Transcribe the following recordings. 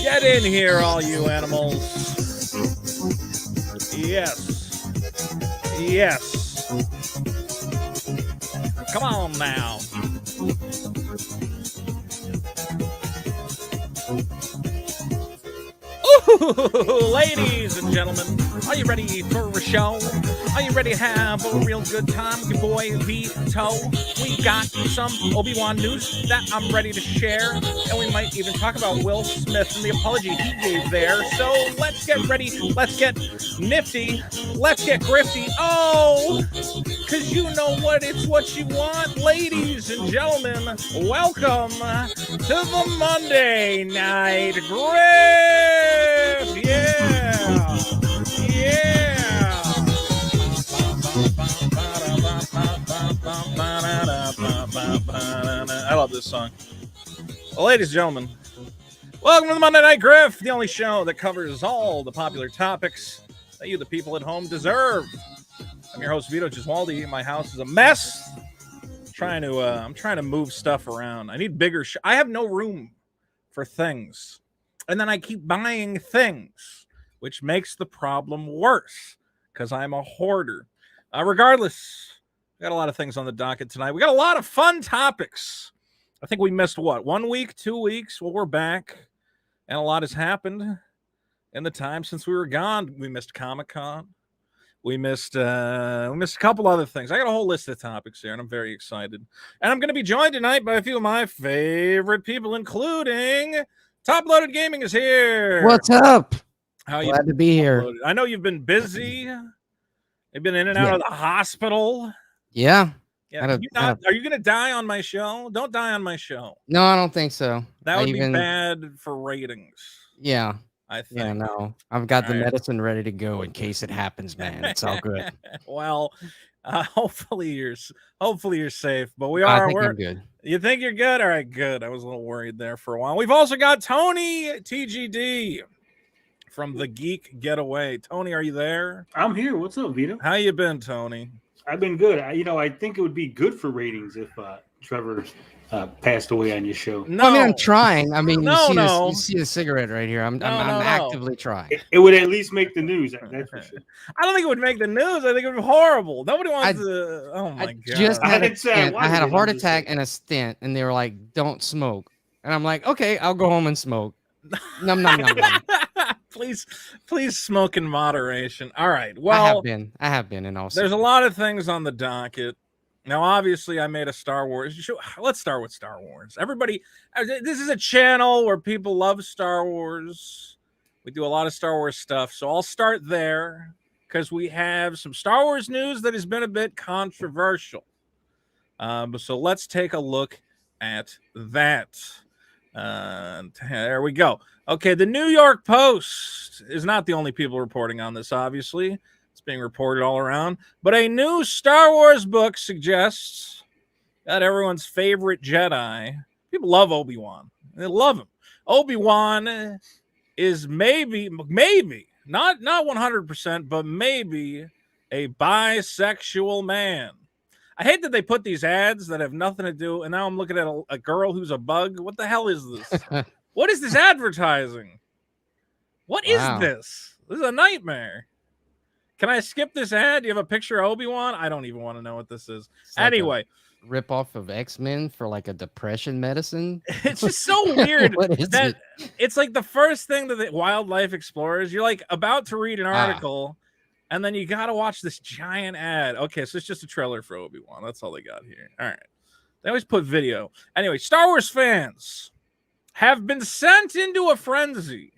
Get in here, all you animals. Yes. Yes. Come on now. Ooh, ladies and gentlemen, are you ready for a show? Are you ready to have a real good time with your boy Vito? We got some Obi-Wan news that I'm ready to share, and we might even talk about Will Smith and the apology he gave there. So let's get ready, let's get nifty, let's get grifty. Oh, because you know what, it's what you want. Ladies and gentlemen, welcome to the Monday Night Grift. Yeah, yeah. I love this song. Well, ladies and gentlemen, welcome to the Monday Night Grift, the only show that covers all the popular topics that you, the people at home, deserve. I'm your host, Vito Gesualdi. My house is a mess. I'm trying to move stuff around. I need bigger. I have no room for things, and then I keep buying things, which makes the problem worse because I'm a hoarder. Regardless, we got a lot of things on the docket tonight. We got a lot of fun topics. I think we missed 1 week, 2 weeks. Well, we're back, and a lot has happened. in the time since we were gone. We missed Comic-Con. We missed a couple other things. I got a whole list of topics here, and I'm very excited. And I'm going to be joined tonight by a few of my favorite people, including Top Loaded Gaming is here. What's up? How Glad to be here. Loaded? I know you've been busy. You've been in and out of the hospital. Yeah. Are you going to die on my show? Don't die on my show. No, I don't think so. That would be bad for ratings. Yeah. I think. Yeah, no. I've got the medicine ready to go in case it happens, man. It's all good. Well, hopefully you're safe, but I'm good. You think you're good? All right, good. I was a little worried there for a while. We've also got Tony TGD from The Geek Getaway. Tony, are you there? I'm here. What's up, Vito? How you been, Tony? I've been good. I think it would be good for ratings if Trevor passed away on your show. No, I mean, I'm trying. I mean, you see the cigarette right here. I'm actively trying. It would at least make the news. That's for sure. I don't think it would make the news. I think it would be horrible. Nobody wants to. Oh my god! I had a heart attack and a stent, and they were like, "Don't smoke," and I'm like, "Okay, I'll go home and smoke." Num. Please smoke in moderation. All right. Well, I have been in all. There's a lot of things on the docket. Now, obviously, I made a Star Wars show. Let's start with Star Wars. Everybody, this is a channel where people love Star Wars. We do a lot of Star Wars stuff. So I'll start there because we have some Star Wars news that has been a bit controversial. So let's take a look at that. There we go. Okay, the New York Post is not the only people reporting on this, obviously. It's being reported all around. But a new Star Wars book suggests that everyone's favorite Jedi, people love Obi-Wan. They love him. Obi-Wan is maybe, not 100%, but maybe a bisexual man. I hate that they put these ads that have nothing to do, and now I'm looking at a girl who's a bug. What the hell is this? What is this advertising? What is this? This is a nightmare. Can I skip this ad? Do you have a picture of Obi-Wan? I don't even want to know what this is. Anyway. Rip off of X-Men for like a depression medicine. It's just so weird. What is that it? It's like the first thing that the Wildlife Explorers, you're like about to read an article, and then you got to watch this giant ad. Okay, so it's just a trailer for Obi-Wan. That's all they got here. All right. They always put video. Anyway, Star Wars fans have been sent into a frenzy.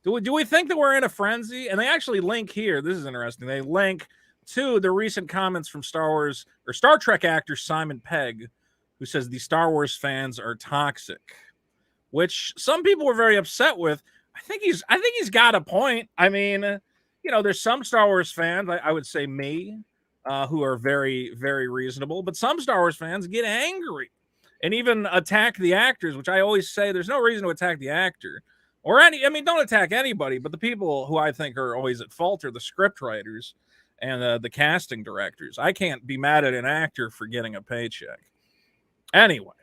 Do we think that we're in a frenzy? And they actually link here. This is interesting. They link to the recent comments from Star Trek actor Simon Pegg, who says the Star Wars fans are toxic, which some people were very upset with. I think he's got a point. I mean, there's some Star Wars fans, I would say me, who are very, very reasonable, but some Star Wars fans get angry and even attack the actors, which I always say there's no reason to attack the actor or don't attack anybody, but the people who I think are always at fault are the script writers and the casting directors. I can't be mad at an actor for getting a paycheck. Anyway,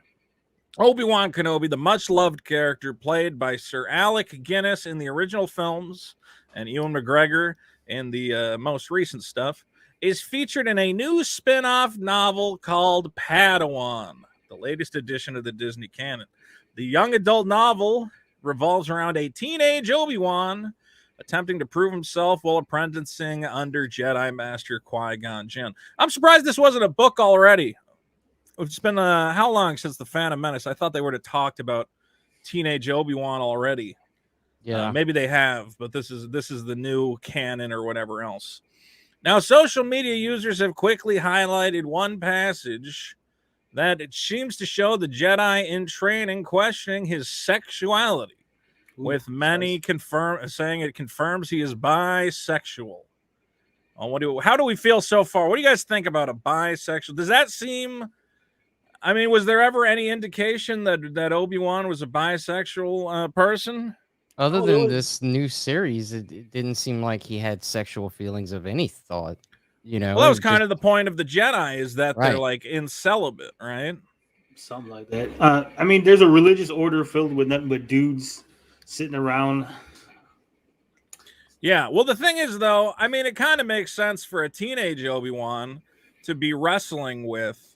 Obi-Wan Kenobi, the much-loved character played by Sir Alec Guinness in the original films and Ewan McGregor in the most recent stuff, is featured in a new spin-off novel called Padawan, the latest edition of the Disney canon. The young adult novel revolves around a teenage Obi-Wan attempting to prove himself while apprenticing under Jedi Master Qui-Gon Jinn. I'm surprised this wasn't a book already. It's been how long since The Phantom Menace? I thought they would have talked about teenage Obi-Wan already. Yeah, maybe they have, but this is the new canon or whatever else. Now, social media users have quickly highlighted one passage that it seems to show the Jedi in training questioning his sexuality, with many saying it confirms he is bisexual. How do we feel so far? What do you guys think about a bisexual? Does that seem? I mean, was there ever any indication that Obi-Wan was a bisexual person? Other than this new series, it didn't seem like he had sexual feelings of any thought. Well, that was kind of the point of the Jedi, is that they're like in celibate, right? Something like that. I mean, there's a religious order filled with nothing but dudes sitting around. Yeah. Well, the thing is, though, I mean, it kind of makes sense for a teenage Obi-Wan to be wrestling with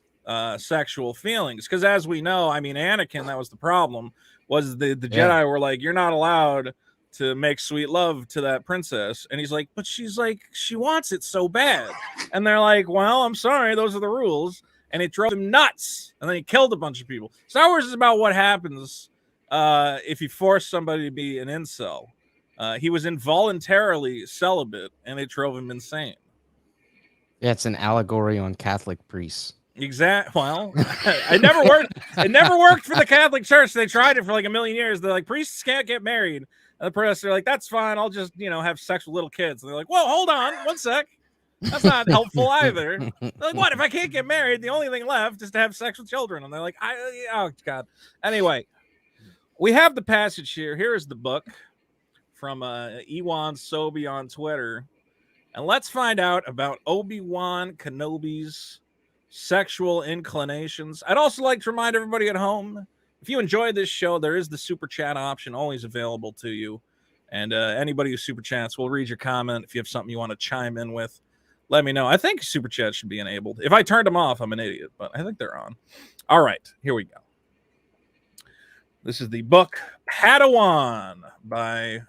sexual feelings, because as we know, I mean, Anakin, that was the problem, was the Jedi were like, you're not allowed to make sweet love to that princess. And he's like, but she's like, she wants it so bad. And they're like, well, I'm sorry, those are the rules. And it drove him nuts. And then he killed a bunch of people. Star Wars is about what happens if you force somebody to be an incel. He was involuntarily celibate, and it drove him insane. Yeah, it's an allegory on Catholic priests. Well, it never worked. It never worked for the Catholic Church. They tried it for like a million years. They're like, priests can't get married. And the priests are like, that's fine. I'll just, have sex with little kids. And they're like, whoa, hold on, one sec. That's not helpful either. They're like, what if I can't get married? The only thing left is to have sex with children. And they're like, oh God. Anyway, we have the passage here. Here is the book from Ewan Sobi on Twitter. And let's find out about Obi-Wan Kenobi's sexual inclinations. I'd also like to remind everybody at home, if you enjoyed this show, there is the super chat option always available to you. And anybody who super chats, will read your comment. If you have something you want to chime in with, let me know. I think super chat should be enabled. If I turned them off, I'm an idiot, but I think they're on. All right, here we go. This is the book Padawan by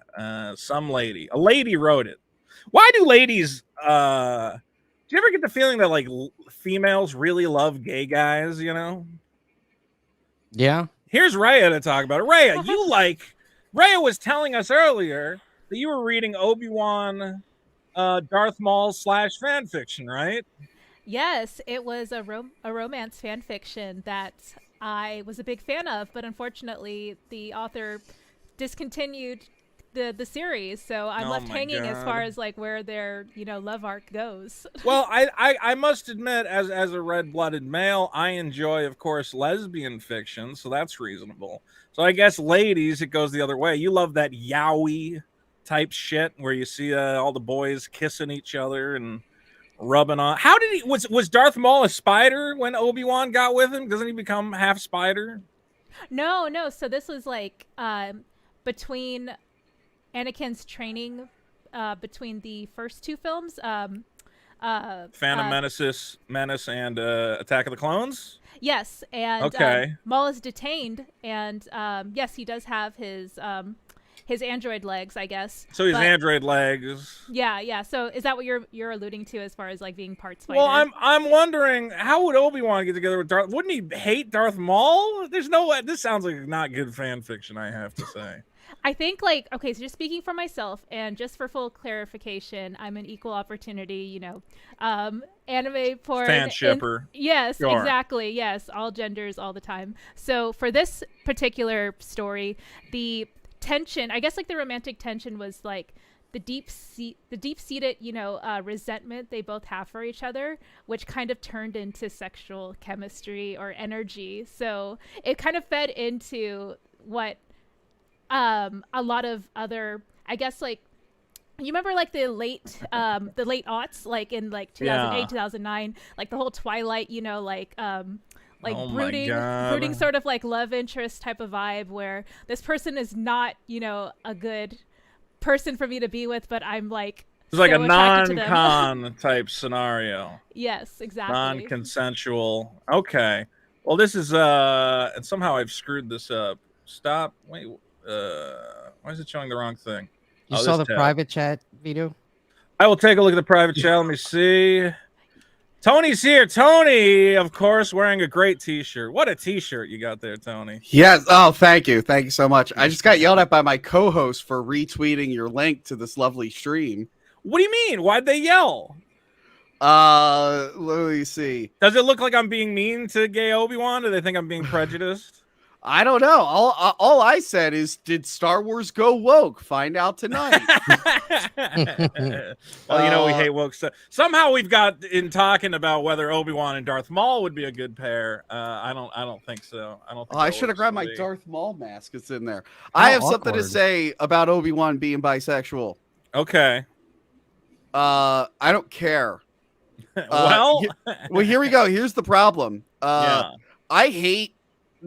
some lady. A lady wrote it. Why do ladies... do you ever get the feeling that like females really love gay guys, Yeah. Here's Rhea to talk about it. Rhea, Rhea was telling us earlier that you were reading Obi-Wan Darth Maul / fan fiction, right? Yes, it was a romance fan fiction that I was a big fan of, but unfortunately the author discontinued the series, so I'm left hanging as far as like where their love arc goes. Well, I must admit, as a red-blooded male, I enjoy, of course, lesbian fiction, so that's reasonable. So I guess, ladies, it goes the other way. You love that yaoi type shit where you see all the boys kissing each other and rubbing on. How did he was Darth Maul a spider when Obi-Wan got with him? Doesn't he become half spider? No. So this was like between Anakin's training between the first two films, Phantom Menace and Attack of the Clones. Yes, and okay. Maul is detained, and yes, he does have his android legs, I guess. So his android legs. Yeah. So is that what you're alluding to as far as like being part spider? Well, I'm wondering, how would Obi-Wan get together with Darth? Wouldn't he hate Darth Maul? There's no way. This sounds like not good fan fiction, I have to say. I think okay, so just speaking for myself and just for full clarification, I'm an equal opportunity, anime porn. Fan shipper. Yes, sure. Exactly. Yes, all genders all the time. So for this particular story, the tension, I guess like the romantic tension was like the deep-seated, resentment they both have for each other, which kind of turned into sexual chemistry or energy. So it kind of fed into what a lot of other, I guess, like, you remember like the late aughts, like in like 2008, 2009, like the whole Twilight, brooding sort of like love interest type of vibe where this person is not, a good person for me to be with, but I'm like, it's like a non-con type scenario. Yes, exactly. Non-consensual. Okay. Well, this is and somehow I've screwed this up. Stop. Wait. Why is it showing the wrong thing? You saw the private chat, Vito? I will take a look at the private chat. Let me see. Tony's here. Tony, of course, wearing a great t-shirt. What a t-shirt you got there, Tony. Yes. Oh, thank you. Thank you so much. I just got yelled at by my co-host for retweeting your link to this lovely stream. What do you mean? Why'd they yell? Let me see. Does it look like I'm being mean to gay Obi-Wan? Do they think I'm being prejudiced? I don't know. All I said is, did Star Wars go woke? Find out tonight. Well, we hate woke stuff. Somehow we've got in talking about whether Obi-Wan and Darth Maul would be a good pair. I don't think so. I don't think I should have grabbed my Darth Maul mask. It's in there. How I have awkward. something to say about Obi-Wan being bisexual. Okay. I don't care. Well, here we go. Here's the problem. Yeah. I hate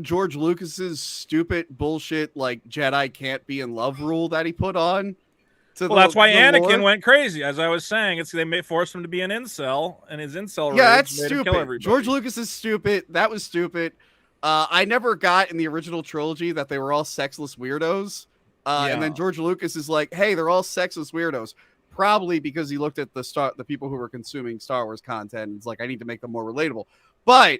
George Lucas's stupid bullshit like Jedi can't be in love rule that he put on. That's why Anakin went crazy. As I was saying, they may force him to be an incel, and his incel rage that's made him kill stupid. everybody. George Lucas is stupid. That was stupid. I never got in the original trilogy that they were all sexless weirdos. And then George Lucas is like, hey, they're all sexless weirdos. Probably because he looked at the people who were consuming Star Wars content and it's like, I need to make them more relatable. But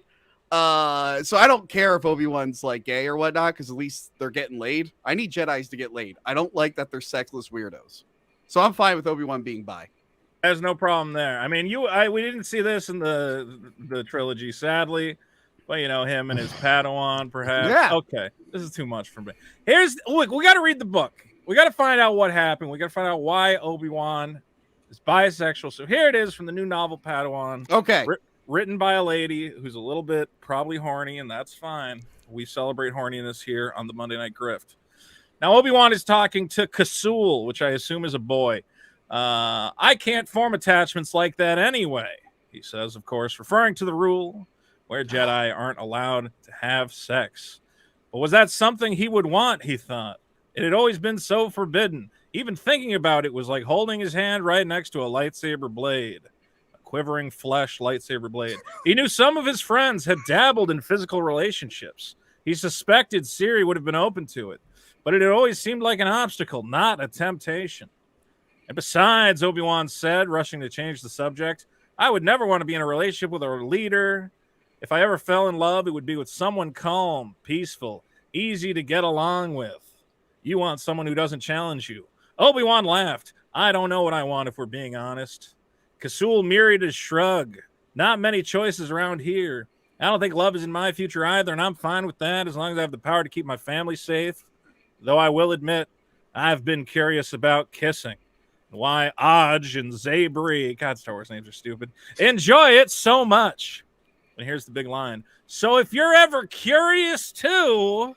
so I don't care if Obi-Wan's like gay or whatnot, because at least they're getting laid. I need Jedis to get laid. I don't like that they're sexless weirdos. So I'm fine with Obi-Wan being bi. There's no problem there. I mean, we didn't see this in the trilogy, sadly. But him and his Padawan, perhaps. Yeah. Okay, this is too much for me. Look, we got to read the book. We got to find out what happened. We got to find out why Obi-Wan is bisexual. So here it is from the new novel Padawan. Okay. Written by a lady who's a little bit probably horny, and that's fine. We celebrate horniness here on the Monday Night Grift. Now, Obi-Wan is talking to Kasul, which I assume is a boy. I can't form attachments like that anyway, he says, of course, referring to the rule where Jedi aren't allowed to have sex. But was that something he would want, he thought? It had always been so forbidden. Even thinking about it was like holding his hand right next to a lightsaber blade. Quivering flesh lightsaber blade. He knew some of his friends had dabbled in physical relationships. He suspected Siri would have been open to it, but it had always seemed like an obstacle, not a temptation. And besides, Obi-Wan said, rushing to change the subject, I would never want to be in a relationship with a leader. If I ever fell in love, it would be with someone calm, peaceful, easy to get along with. You want someone who doesn't challenge you. Obi-Wan laughed. I don't know what I want if we're being honest. Kasul mirrored his shrug. Not many choices around here. I don't think love is in my future either, and I'm fine with that as long as I have the power to keep my family safe. Though I will admit, I've been curious about kissing. Why Aj and Zabri, God, Star Wars names are stupid, enjoy it so much. And here's the big line. So if you're ever curious too,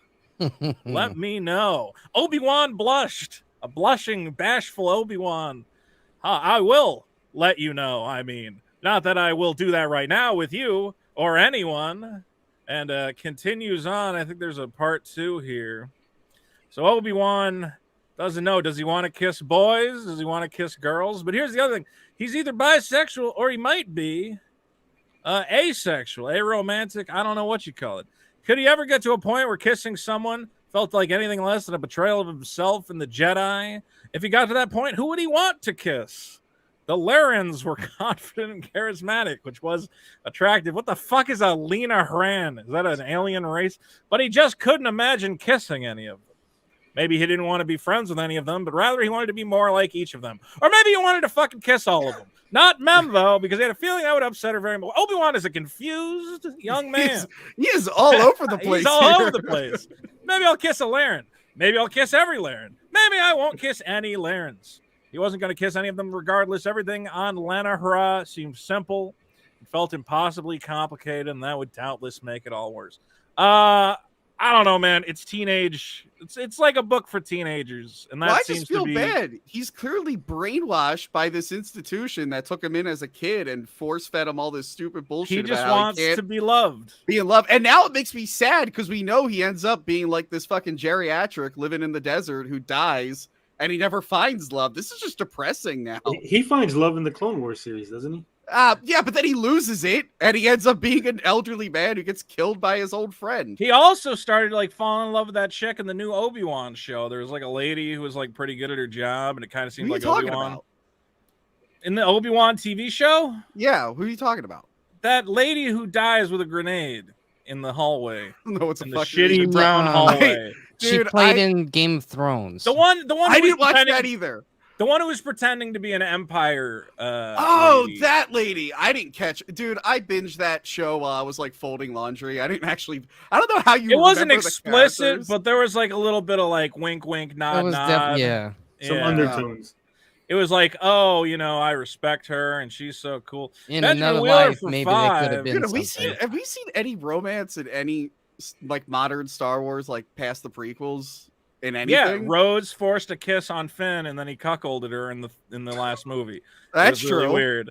let me know. Obi-Wan blushed. A blushing, bashful Obi-Wan. I will let you know, I mean. Not that I will do that right now with you or anyone. And continues on. I think there's a part 2 here. So Obi-Wan doesn't know. Does he want to kiss boys? Does he want to kiss girls? But here's the other thing. He's either bisexual or he might be asexual, aromantic. I don't know what you call it. Could he ever get to a point where kissing someone felt like anything less than a betrayal of himself and the Jedi? If he got to that point, who would he want to kiss? The Larans were confident and charismatic, which was attractive. What the fuck is a Lena Hran? Is that an alien race? But he just couldn't imagine kissing any of them. Maybe he didn't want to be friends with any of them, but rather he wanted to be more like each of them. Or maybe he wanted to fucking kiss all of them. Not Mem, though, because he had a feeling that would upset her very much. Obi-Wan is a confused young man. He is all over the place. He's all over the place. Maybe I'll kiss a Laren. Maybe I'll kiss every Laren. Maybe I won't kiss any Larens. He wasn't going to kiss any of them regardless. Everything on Lanahra seemed simple. It felt impossibly complicated, and that would doubtless make it all worse. I don't know, man. It's teenage. It's like a book for teenagers, and that I seems just feel to be bad. He's clearly brainwashed by this institution that took him in as a kid and force fed him all this stupid bullshit. He just about wants to be loved. Be in love, and now it makes me sad because we know he ends up being like this fucking geriatric living in the desert who dies, and he never finds love. This is just depressing now. He finds love in the Clone Wars series, doesn't he? Yeah, but then he loses it, and he ends up being an elderly man who gets killed by his old friend. He also started like falling in love with that chick in the new Obi-Wan show. There was like a lady who was like pretty good at her job, and it kind of seemed like Obi-Wan. In the Obi-Wan TV show? Yeah, who are you talking about? That lady who dies with a grenade in the hallway. No, it's in a the fucking shitty brown hallway. She played in Game of Thrones. The one. I didn't watch that either. The one who was pretending to be an Empire. Lady. That lady. I didn't catch. Dude, I binged that show while I was like folding laundry. I didn't actually. I don't know how you. It wasn't explicit, but there was like a little bit of like wink, wink, nod, nod. Yeah. Some undertones. It was like, oh, I respect her and she's so cool. In Benjamin another Wheeler life, for maybe 5. they could have been. Dude, have we seen any romance in any like modern Star Wars, like past the prequels? In anything? Yeah, Rose forced a kiss on Finn, and then he cuckolded her in the last movie. That's true. Really weird.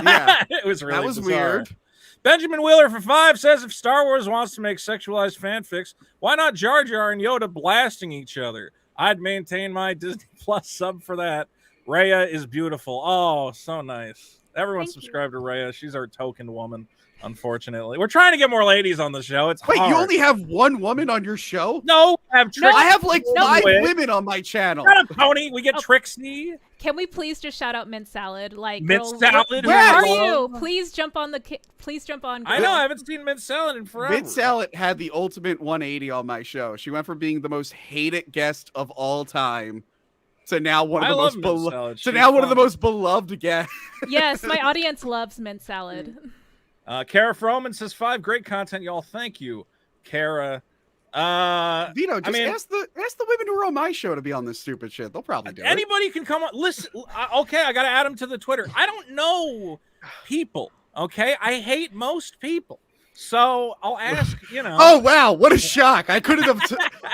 Yeah, it was really that was bizarre. weird. Benjamin Wheeler for 5 says if Star Wars wants to make sexualized fanfics, why not Jar Jar and Yoda blasting each other? I'd maintain my Disney Plus sub for that. Raya is beautiful. Oh, so nice. Everyone subscribe to Raya. She's our token woman. Unfortunately, we're trying to get more ladies on the show. It's Wait, hard. you only have one woman on your show? No, have No, Trixie. I have like No. 5 Wait. women on my channel. Shut up, Tony. We get Oh. Trixie. Can we please just shout out Mint Salad? Like, Mint girl, Salad, Where are hello. you? Please jump on Please jump on. I know. I haven't seen Mint Salad in forever. Vin Salad had the ultimate 180 on my show. She went from being the most hated guest of all time to now one of I the love most Mint Salad. to She's now one of the fun. most beloved guests. Yes, my audience loves Mint Salad. Kara Froman says 5 great content, y'all. Thank you, Kara. Vito, just mean- ask the women who are on my show to be on this stupid shit. They'll probably do it. Anybody can come on. Listen, okay, I got to add them to the Twitter. I don't know people, okay? I hate most people. So I'll ask, Oh wow, what a shock! I couldn't have.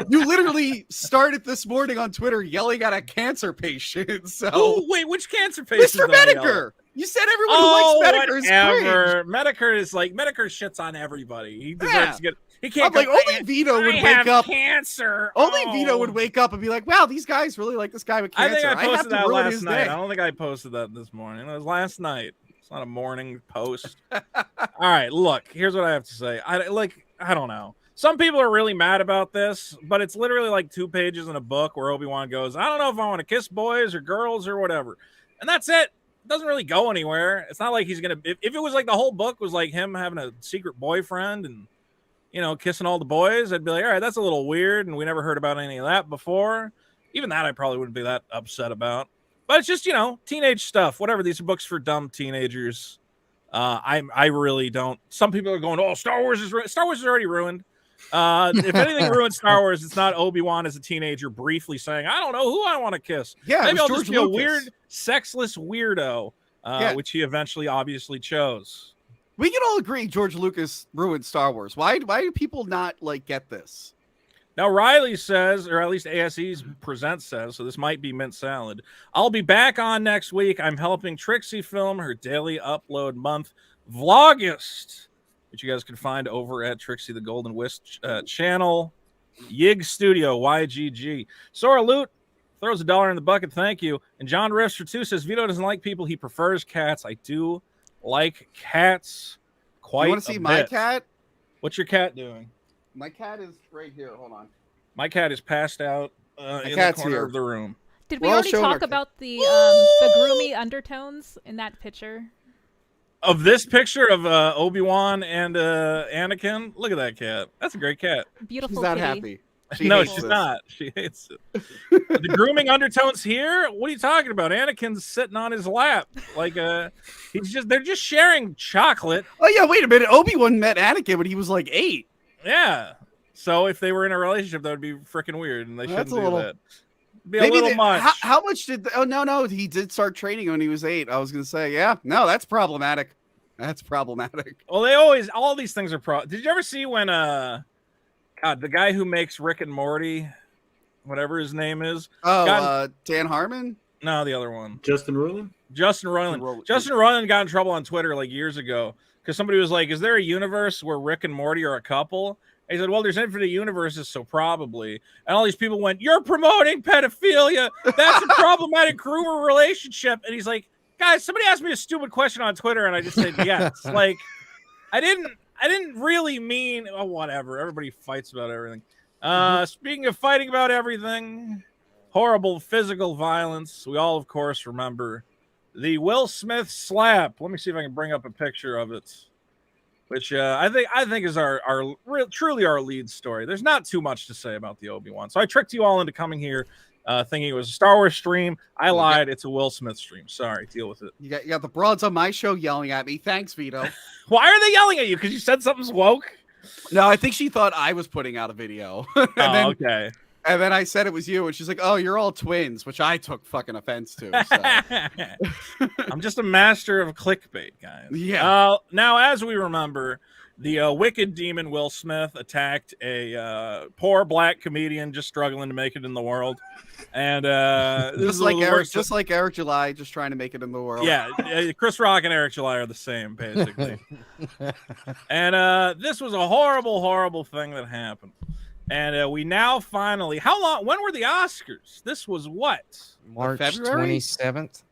You literally started this morning on Twitter yelling at a cancer patient. So Oh, wait, which cancer patient? Mr. Medicare, you said everyone who likes Medicare is cringe. whatever. Medicare is like, Medicare shits on everybody. He deserves Yeah. to get, he can't I'm like, go, only Vito would I wake have up. cancer. Only Oh. Vito would wake up and be like, "Wow, these guys really like this guy with I cancer." think I have posted to that ruin last his night. day. I don't think I posted that this morning. It was last night. It's not a morning post. All right, look. Here's what I have to say. I don't know. Some people are really mad about this, but it's literally like 2 pages in a book where Obi-Wan goes, "I don't know if I want to kiss boys or girls or whatever," and that's it. It doesn't really go anywhere. It's not like he's gonna. If it was like the whole book was like him having a secret boyfriend and kissing all the boys, I'd be like, all right, that's a little weird, and we never heard about any of that before. Even that I probably wouldn't be that upset about. But it's just, teenage stuff, whatever. These are books for dumb teenagers. I really don't. Some people are going, oh, Star Wars is Star Wars is already ruined. If anything ruined Star Wars, it's not Obi-Wan as a teenager briefly saying, I don't know who I want to kiss. Yeah, Maybe it I'll was just be George a Lucas. weird, sexless weirdo, Yeah. which he eventually obviously chose. We can all agree George Lucas ruined Star Wars. Why do people not get this? Now, Riley says, or at least ASE's Present says, so this might be Mint Salad. I'll be back on next week. I'm helping Trixie film her daily upload month, Vlogust, which you guys can find over at Trixie the Golden Wisp channel, Yig Studio, YGG. Sora Loot throws $1 in the bucket. Thank you. And John Riffs for 2 says, Vito doesn't like people. He prefers cats. I do like cats quite You want to see a my bit. cat? What's your cat doing? My cat is right here. Hold on. My cat is passed out in the cat's corner here. of the room. Did We're we all already showing our talk kid. about the groomy undertones in that picture? Of this picture of Obi-Wan and Anakin, look at that cat. That's a great cat. Beautiful She's not kitty. happy. She No, hates she's this. not. She hates it. The grooming undertones here? What are you talking about? Anakin's sitting on his lap. Like they're just sharing chocolate. Oh yeah, wait a minute. Obi-Wan met Anakin when he was like 8. Yeah. So if they were in a relationship, that would be freaking weird, and they That's shouldn't a do little- that. Be a little much. How much did? Oh no, he did start training when he was 8. I was gonna say, yeah, no, that's problematic. That's problematic. Well, all these things are Did you ever see when God, the guy who makes Rick and Morty, whatever his name is? Oh, Dan Harmon. No, the other one. Justin Roiland? Justin Roiland. Justin Roiland got in trouble on Twitter like years ago because somebody was like, "Is there a universe where Rick and Morty are a couple?" And he said, "Well, there's infinite universes, so probably." And all these people went, "You're promoting pedophilia. That's a problematic groomer relationship." And he's like, "Guys, somebody asked me a stupid question on Twitter, and I just said yes." Like, I didn't really mean. Oh, whatever. Everybody fights about everything. Speaking of fighting about everything, horrible physical violence. We all, of course, remember the Will Smith slap. Let me see if I can bring up a picture of it, which I think is truly our lead story. There's not too much to say about the Obi-Wan. So I tricked you all into coming here thinking it was a Star Wars stream. I lied. It's a Will Smith stream. Sorry. Deal with it. You got the broads on my show yelling at me. Thanks, Vito. Why are they yelling at you? Because you said something's woke? No, I think she thought I was putting out a video. Okay. And then I said it was you, and she's like, "Oh, you're all twins," which I took fucking offense to. So. I'm just a master of clickbait, guys. Yeah. Now, as we remember, the wicked demon Will Smith attacked a poor black comedian just struggling to make it in the world, and just like Eric July, just trying to make it in the world. Yeah, Chris Rock and Eric July are the same, basically. And this was a horrible, horrible thing that happened. And we now finally, when were the Oscars? This was what? March February? 27th.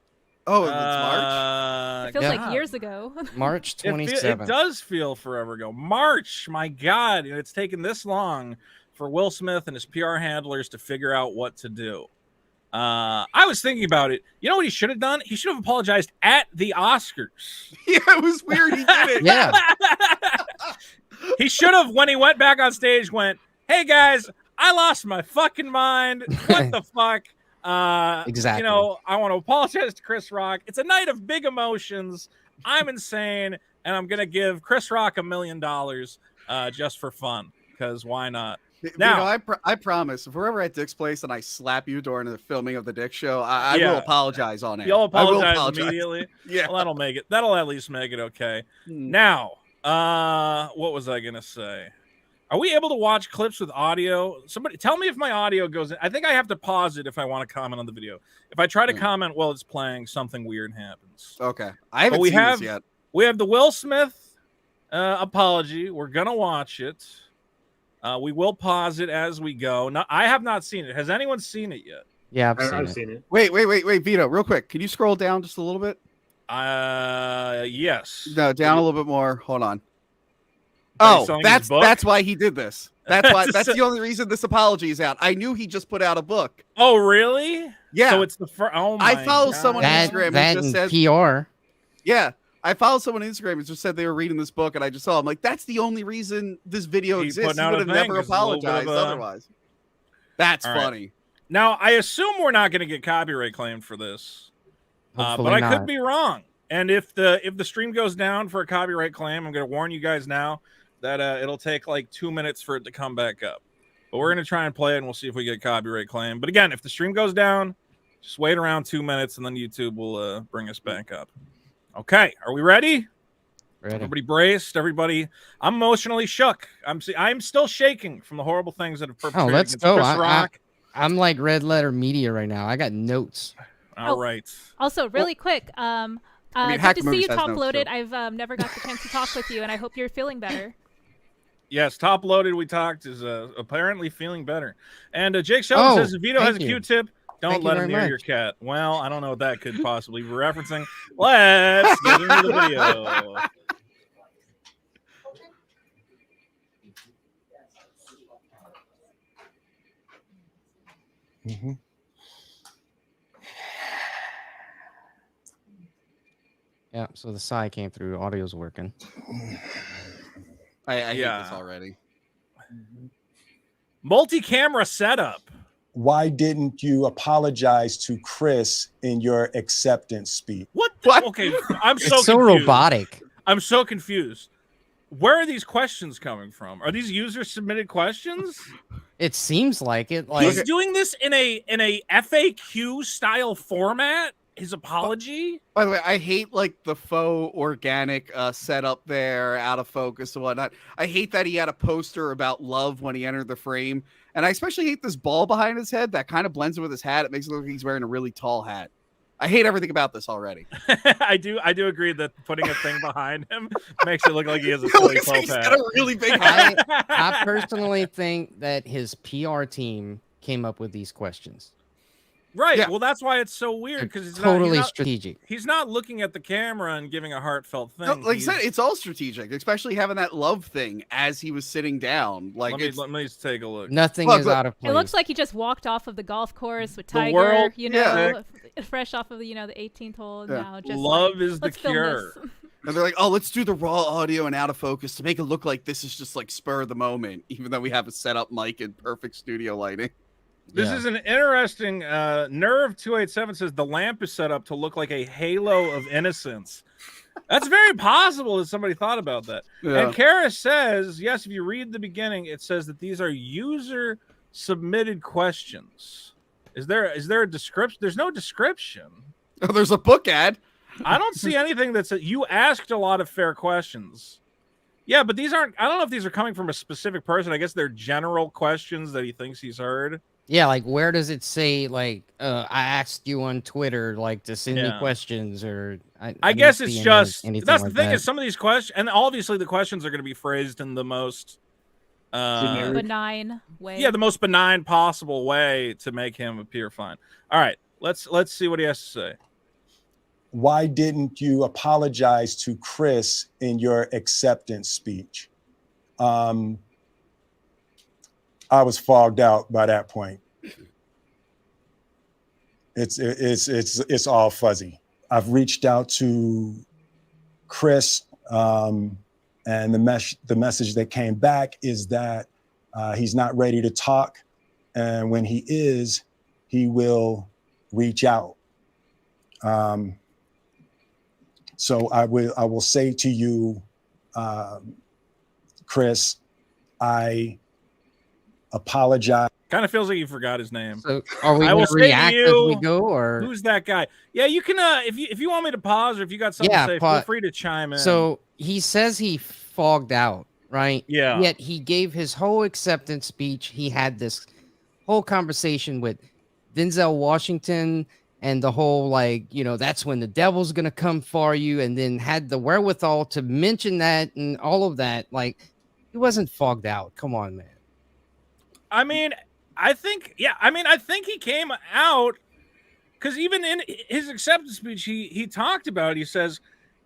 Oh, it's March. It feels God. like years ago. March It 27th. does feel forever ago. March, my God, it's taken this long for Will Smith and his PR handlers to figure out what to do. I was thinking about it. You know what he should have done? He should have apologized at the Oscars. Yeah, it was weird. He did it. Yeah. He should have, when he went back on stage, went, "Hey guys, I lost my fucking mind. What the fuck? Exactly. You know, I want to apologize to Chris Rock. It's a night of big emotions. I'm insane, and I'm gonna give Chris Rock $1 million just for fun, because why not?" Now, You know, I promise, if we're ever at Dick's place and I slap you during the filming of the Dick show, I will apologize on it. You'll I will apologize immediately. Yeah, well, that'll at least make it okay. Now, what was I gonna say? Are we able to watch clips with audio? Somebody tell me if my audio goes in. I think I have to pause it if I want to comment on the video. If I try to comment while it's playing, something weird happens. Okay, I haven't seen this yet. We have the Will Smith apology. We're gonna watch it. We will pause it as we go. No, I have not seen it. Has anyone seen it yet? Yeah, I've seen it. Wait, Vito, real quick. Can you scroll down just a little bit? Yes. No, down a little bit more. Hold on. Based Oh, on his book? that's why he did this. That's why. That's the only reason this apology is out. I knew he just put out a book. Oh, really? Yeah. So it's the first. Oh my I follow God. someone on Instagram that who just and says, PR. yeah. I followed someone on Instagram who just said they were reading this book, and I just saw. I'm like, that's the only reason this video He exists. putting He out would a have thing, never 'cause it's a little bit of apologized a- otherwise. That's All right. funny. Now, I assume we're not going to get copyright claimed for this, but Hopefully I not. could be wrong. And if the stream goes down for a copyright claim, I'm going to warn you guys now that it'll take like 2 minutes for it to come back up. But we're going to try and play it, and we'll see if we get copyright claim. But again, if the stream goes down, just wait around 2 minutes, and then YouTube will bring us back up. Okay, are we ready? Ready. Everybody braced. Everybody, I'm emotionally shook. I'm still shaking from the horrible things that have perpetrated let's against go. Chris Rock. I'm like red letter media right now. I got notes. All right. Also, really quick, mean, good Hack to see Movies you has top notes, loaded. too. I've never got the chance to talk with you, and I hope you're feeling better. Yes, top loaded. We talked is apparently feeling better. And Jake Sheldon says if Vito has a thank you. Q-tip, don't Thank you let him very near much. your cat. Well, I don't know what that could possibly be referencing. Let's get into the video. Yeah, so the sigh came through. Audio's working. I hate Yeah. this already. Multi-camera setup. Why didn't you apologize to Chris in your acceptance speech? What? Okay, I'm It's so so confused. robotic. I'm so confused. Where are these questions coming from? Are these user submitted questions? It seems like it. Like He's doing this in a FAQ style format. His apology. By the way, I hate like the faux organic setup there, out of focus and whatnot. I hate that he had a poster about love when he entered the frame, and I especially hate this ball behind his head that kind of blends in with his hat. It makes it look like he's wearing a really tall hat. I hate everything about this already. I do agree that putting a thing behind him makes it look like he has a It silly looks like he's top got hat. a really big hat. I personally think that his PR team came up with these questions. Right. Yeah. Well, that's why it's so weird They're because he's totally not, strategic. he's not looking at the camera and giving a heartfelt thing. No, like I said, He's- it's all strategic, especially having that love thing as he was sitting down. Like let me, it's let me just take a look. Nothing Look, is look. out of place. It looks like he just walked off of the golf course with The Tiger, world- you know, yeah. fresh off of the 18th hole. Yeah. Now, just Love like, is the let's film cure. this. and they're like, oh, let's do the raw audio and out of focus to make it look like this is just like spur of the moment, even though we have a set up mic and perfect studio lighting. This Yeah. is an interesting Nerve 287 says the lamp is set up to look like a halo of innocence. That's very possible that somebody thought about that. And Kara says, yes, if you read the beginning, it says that these are user submitted questions. Is there a description? There's no description. Oh, there's a book ad. I don't see anything that says you asked a lot of fair questions. Yeah, but these aren't, I don't know if these are coming from a specific person. I guess they're general questions that he thinks he's heard. Yeah, like where does it say like I asked you on Twitter like to send me Yeah. questions or I I didn't guess see it's any- just anything that's like the thing that. is some of these questions, and obviously the questions are going to be phrased in the most Generic. Benign way. the most benign possible way to make him appear fine. All right, let's see what he has to say. Why didn't you apologize to Chris in your acceptance speech? I was fogged out by that point. It's all fuzzy. I've reached out to Chris, and the message that came back is that he's not ready to talk, and when he is, he will reach out. So I will say to you, Chris, I apologize. Kind of feels like you forgot his name. So are we I going will to say to react as you, we go, or who's that guy? Yeah, you can. If you want me to pause, or if you got something Yeah, to say, feel free to chime in. so he says he fogged out, right? Yeah. Yet he gave his whole acceptance speech. He had this whole conversation with Denzel Washington and the whole, like, you know, that's when the devil's gonna come for you, and then had the wherewithal to mention that and all of that. Like, he wasn't fogged out. Come on, man. I mean, I think he came out, because even in his acceptance speech, he talked about it.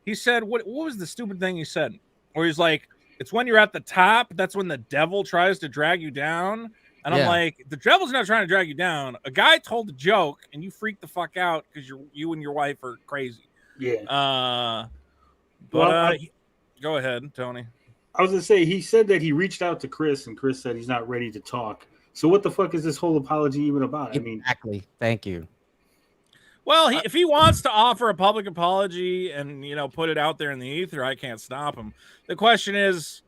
He said what was the stupid thing he said? Where he's like, it's when you're at the top, that's when the devil tries to drag you down. And I'm Yeah. like, the devil's not trying to drag you down. A guy told a joke and you freaked the fuck out because you and your wife are crazy. Yeah. Go ahead, Tony. I was gonna say, he said that he reached out to Chris, and Chris said he's not ready to talk. So what the fuck is this whole apology even about? I mean, Exactly. Thank you. Well, if he wants to offer a public apology and, you know, put it out there in the ether, I can't stop him. The question is,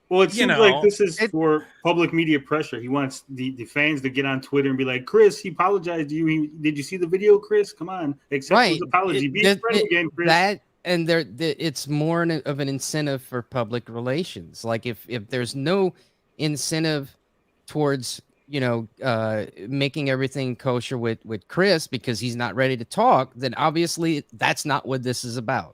well, it you seems know, like this is for public media pressure. He wants the fans to get on Twitter and be like, Chris, he apologized to you. Did you see the video, Chris? Come on, accept his apology. Be his friend again, Chris. That, and it's more of an incentive for public relations. Like, if there's no incentive towards, you know, making everything kosher with Chris because he's not ready to talk, then obviously that's not what this is about.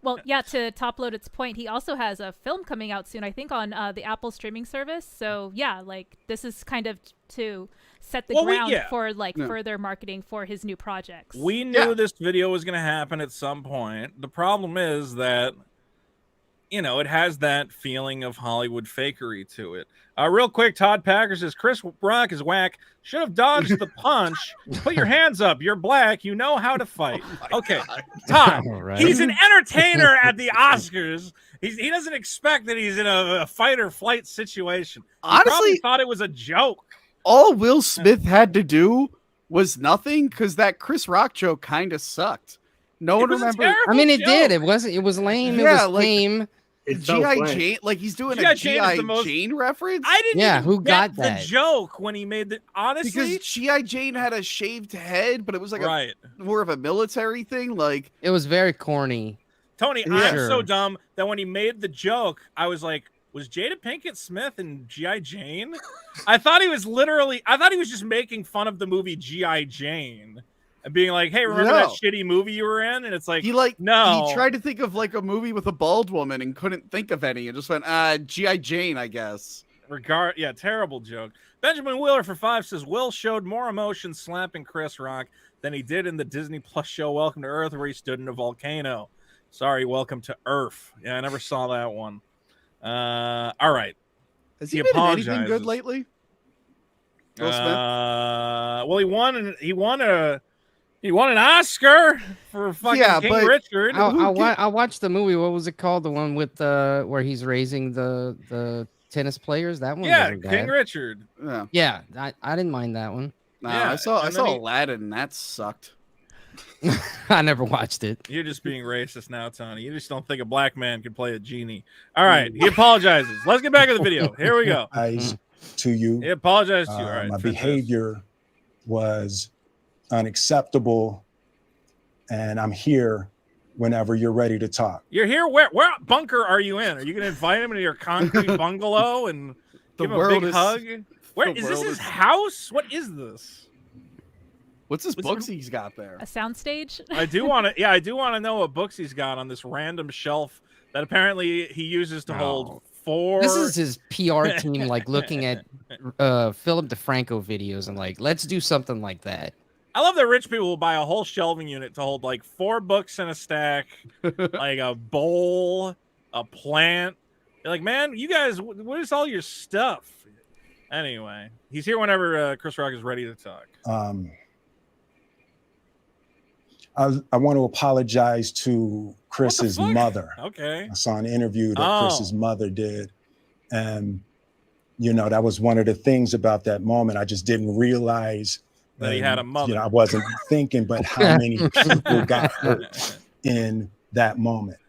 Well, yeah, to top load its point, he also has a film coming out soon, I think, on the Apple streaming service. So, yeah, like, this is kind of to set the ground for, like, further marketing for his new projects. We knew this video was going to happen at some point. The problem is that, you know, it has that feeling of Hollywood fakery to it. Real quick, Todd Packer says, Chris Rock is whack. Should have dodged the punch. Put your hands up. You're black. You know how to fight. Okay, Todd, Right. he's an entertainer at the Oscars. He doesn't expect that he's in a fight or flight situation. He Honestly, probably thought it was a joke. All Will Smith had to do was nothing, because that Chris Rock joke kind of sucked. No one remembered. I mean, it did. It was lame. Yeah, it was lame. G.I. Jane, like he's doing a G.I. Jane reference. I didn't even who get got that the joke when he made the, honestly, because G.I. Jane had a shaved head, but it was like more of a military thing. Like, it was very corny. Tony, I'm so dumb that when he made the joke, I was like, was Jada Pinkett Smith in G.I. Jane? I thought he was just making fun of the movie G.I. Jane and being like, hey, remember that shitty movie you were in? And it's like, he tried to think of like a movie with a bald woman and couldn't think of any, and just went, G.I. Jane, I guess. Terrible joke. Benjamin Wheeler for 5 says, Will showed more emotion slapping Chris Rock than he did in the Disney Plus show Welcome to Earth, where he stood in a volcano. Sorry, Welcome to Earth. Yeah, I never saw that one. All right. Has he been in anything good lately? Will Smith? Well, he won an Oscar for fucking King Richard. I watched the movie. What was it called? The one with where he's raising the tennis players. That one. Yeah, wasn't bad. King Richard. Yeah, I didn't mind that one. I saw Aladdin, and that sucked. I never watched it. You're just being racist now, Tony. You just don't think a black man can play a genie. All right, he apologizes. Let's get back to the video. Here we go. To you. He apologized to you. All right, my behavior was unacceptable, and I'm here whenever you're ready to talk. You're here? Where bunker are you in? Are you going to invite him into your concrete bungalow and give him a big hug? Where is this his house? What is this? What's this books he's got there? A soundstage? I do want to know what books he's got on this random shelf that apparently he uses to hold 4. This is his PR team, like, looking at Philip DeFranco videos and like, let's do something like that. I love that rich people will buy a whole shelving unit to hold like 4 books in a stack, like a bowl, a plant. You're like, man, you guys, what is all your stuff? Anyway, he's here whenever Chris Rock is ready to talk. I want to apologize to Chris's mother. Okay. I saw an interview that Chris's mother did. And, you know, that was one of the things about that moment. I just didn't realize that he had a mother. You know, I wasn't thinking, but how many people got hurt in that moment.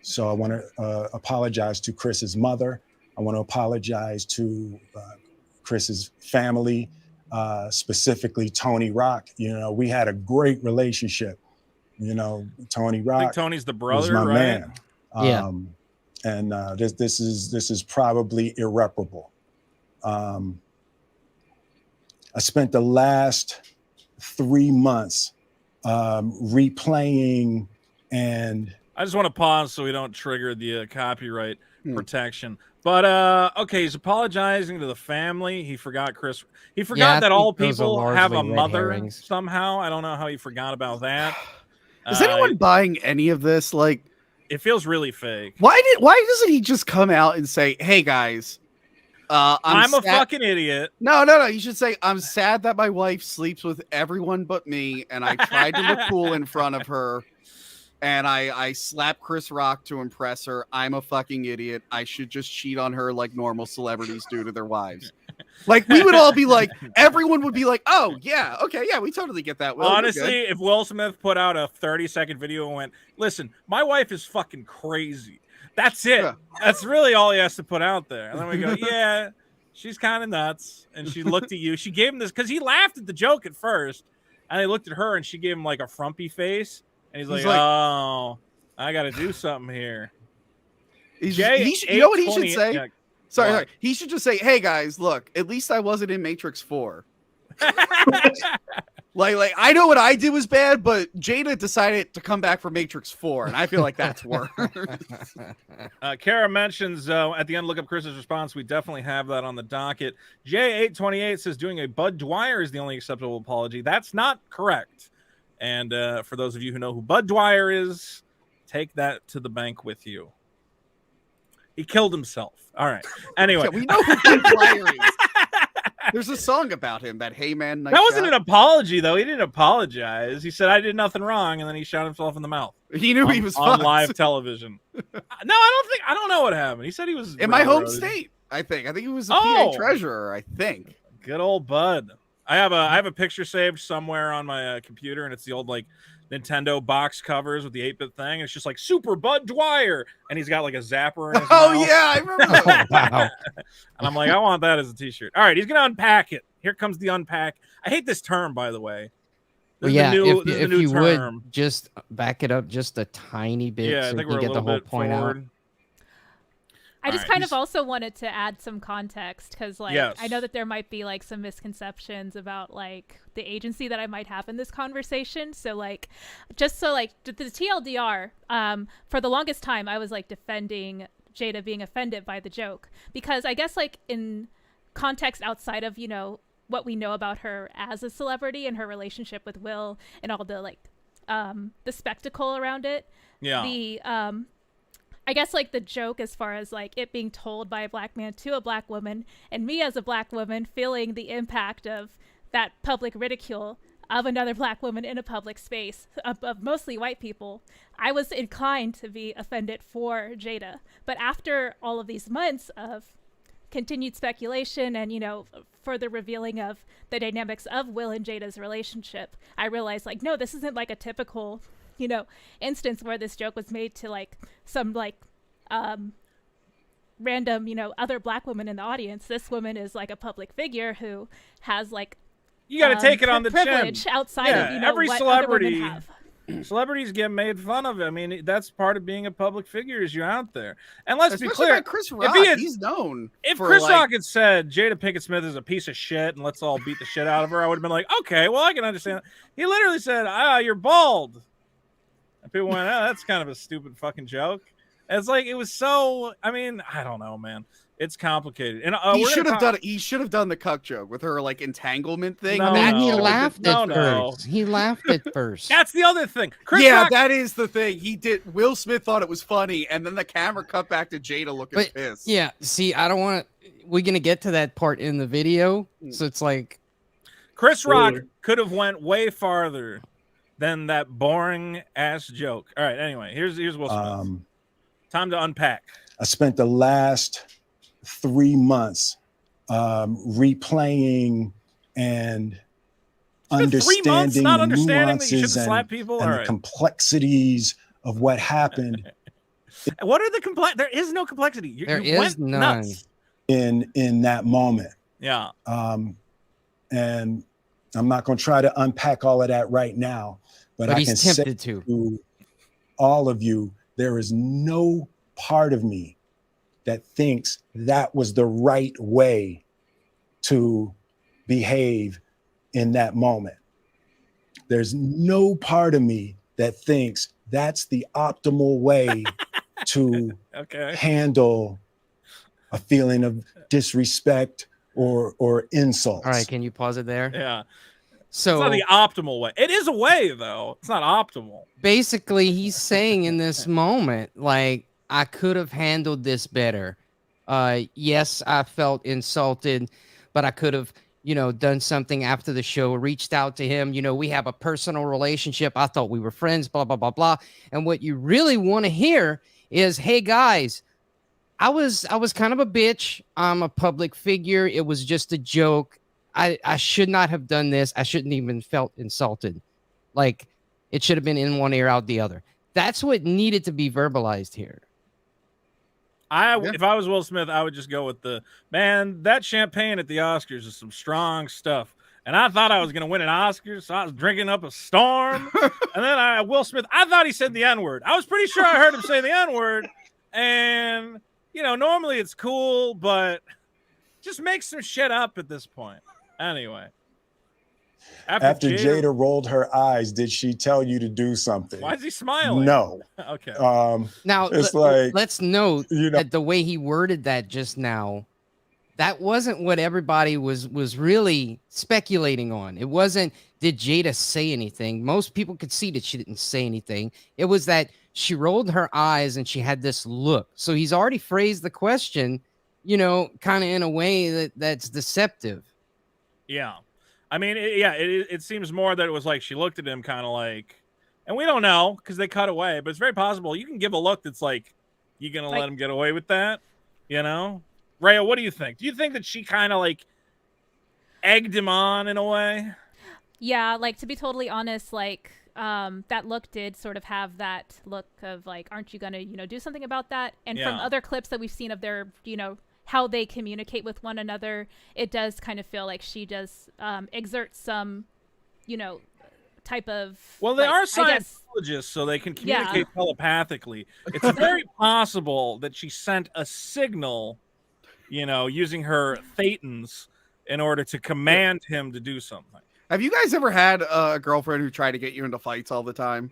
So I want to apologize to Chris's mother. I want to apologize to Chris's family, specifically Tony Rock. You know, we had a great relationship. You know, Tony Rock. I think Tony's the brother, was my right? man. Yeah. And this is probably irreparable. I spent the last 3 months replaying, and I just want to pause so we don't trigger the copyright protection. But okay, he's apologizing to the family. He forgot He forgot that all people have a mother somehow. I don't know how he forgot about that. Is anyone buying any of this? Like, it feels really fake. Why doesn't he just come out and say, "Hey guys, I'm a fucking idiot." No. You should say, "I'm sad that my wife sleeps with everyone but me, and I tried to look cool in front of her, and I slapped Chris Rock to impress her. I'm a fucking idiot. I should just cheat on her like normal celebrities do to their wives." Like, we would all be like, everyone would be like, "Oh yeah, okay, yeah, we totally get that." Will, honestly, if Will Smith put out a 30-second video and went, "Listen, my wife is fucking crazy," that's it. Yeah. That's really all he has to put out there. And then we go, "Yeah, she's kind of nuts." And she looked at you. She gave him this because he laughed at the joke at first, and he looked at her and she gave him like a frumpy face, and he's like, "Oh, I got to do something here." You know what he should say? Yeah, Sorry. He should just say, "Hey guys, look, at least I wasn't in Matrix 4. like I know what I did was bad, but Jada decided to come back for Matrix 4, and I feel like that's worse." Kara mentions at the end, look up Chris's response. We definitely have that on the docket. J828 says doing a Bud Dwyer is the only acceptable apology. That's not correct. And for those of you who know who Bud Dwyer is, take that to the bank with you. He killed himself. All right. Anyway, yeah, we know who Bud Dwyer is. There's a song about him, that "Hey Man." That wasn't an apology, though. He didn't apologize. He said, "I did nothing wrong," and then he shot himself in the mouth. He knew he was on live television. No, I don't know what happened. He said he was in my home state. I think he was a PA treasurer. I think. Good old Bud. I have a picture saved somewhere on my computer, and it's the old like Nintendo box covers with the 8-bit thing. And it's just like Super Bud Dwyer, and he's got like a zapper in his mouth. Yeah, I remember. Wow. And I'm like, I want that as a t-shirt. All right, he's gonna unpack it. Here comes the unpack. I hate this term, by the way. If you would just back it up just a tiny bit, so I think we're get the whole point out. I just kind of also wanted to add some context because, like, I know that there might be like some misconceptions about like the agency that I might have in this conversation. So, like, just so like the TLDR, for the longest time, I was like defending Jada being offended by the joke because I guess like in context outside of, you know, what we know about her as a celebrity and her relationship with Will and all the like the spectacle around it. Yeah. The I guess like the joke as far as like it being told by a black man to a black woman and me as a black woman feeling the impact of that public ridicule of another black woman in a public space of mostly white people, I was inclined to be offended for Jada. But after all of these months of continued speculation and, you know, further revealing of the dynamics of Will and Jada's relationship, I realized like, no, this isn't like a typical, you know, instance where this joke was made to like some like random, you know, other black woman in the audience. This woman is like a public figure who has like you got to take it on the privilege chin. Outside of, you know, every what celebrity other women have. Celebrities get made fun of. I mean, that's part of being a public figure is you're out there. And let's be clear, Chris Rock, he's known. If Chris Rock had said Jada Pinkett Smith is a piece of shit and let's all beat the shit out of her, I would have been like, okay, well, I can understand. He literally said, you're bald. And people went, oh, that's kind of a stupid fucking joke. And it's like, it was so, I mean, I don't know, man. It's complicated. And he should have done the cuck joke with her like entanglement thing. He laughed at first. He laughed at first. That's the other thing. That is the thing. He did. Will Smith thought it was funny, and then the camera cut back to Jada looking pissed. Yeah, see, I don't want to. we're gonna get to that part in the video, so it's like Chris Rock could have went way farther than that boring ass joke. All right, anyway, here's Will Smith. Time to unpack. I spent the last 3 months replaying and understanding not the understanding that you nuances shouldn't slap people? and All the right. complexities of what happened What are the there is no complexity. You is went none nuts. in that moment. Yeah. And I'm not going to try to unpack all of that right now, but I he's can say tempted to all of you, there is no part of me that thinks that was the right way to behave in that moment. There's no part of me that thinks that's the optimal way to handle a feeling of disrespect or insults. All right, can you pause it there? Yeah. So it's not the optimal way. It is a way, though. It's not optimal. Basically, he's saying in this moment, like, I could have handled this better. Yes, I felt insulted, but I could have, done something after the show, reached out to him. We have a personal relationship. I thought we were friends, blah, blah, blah, blah. And what you really want to hear is, hey, guys, I was kind of a bitch. I'm a public figure. It was just a joke. I should not have done this. I shouldn't even felt insulted. Like, it should have been in one ear, out the other. That's what needed to be verbalized here. If I was Will Smith, I would just go with that champagne at the Oscars is some strong stuff. And I thought I was going to win an Oscar, so I was drinking up a storm. And then Will Smith, I thought he said the N-word. I was pretty sure I heard him say the N-word. And, normally it's cool, but just make some shit up at this point. Anyway. After Jada rolled her eyes, did she tell you to do something? Why is he smiling? No. Okay. Now, it's let's note that the way he worded that just now, that wasn't what everybody was really speculating on. It wasn't, did Jada say anything? Most people could see that she didn't say anything. It was that she rolled her eyes and she had this look. So he's already phrased the question, kind of in a way that's deceptive. Yeah. I mean, it seems more that it was like she looked at him kind of like, and we don't know because they cut away, but it's very possible you can give a look that's like, you going to let him get away with that? Rhea, what do you think? Do you think that she kind of like egged him on in a way? Yeah, like, to be totally honest, like, that look did sort of have that look of like, aren't you going to, do something about that? And from other clips that we've seen of their, how they communicate with one another, it does kind of feel like she does exert some, type of. Well, they are Scientologists, so they can communicate telepathically. It's very possible that she sent a signal, using her thetans in order to command him to do something. Have you guys ever had a girlfriend who tried to get you into fights all the time?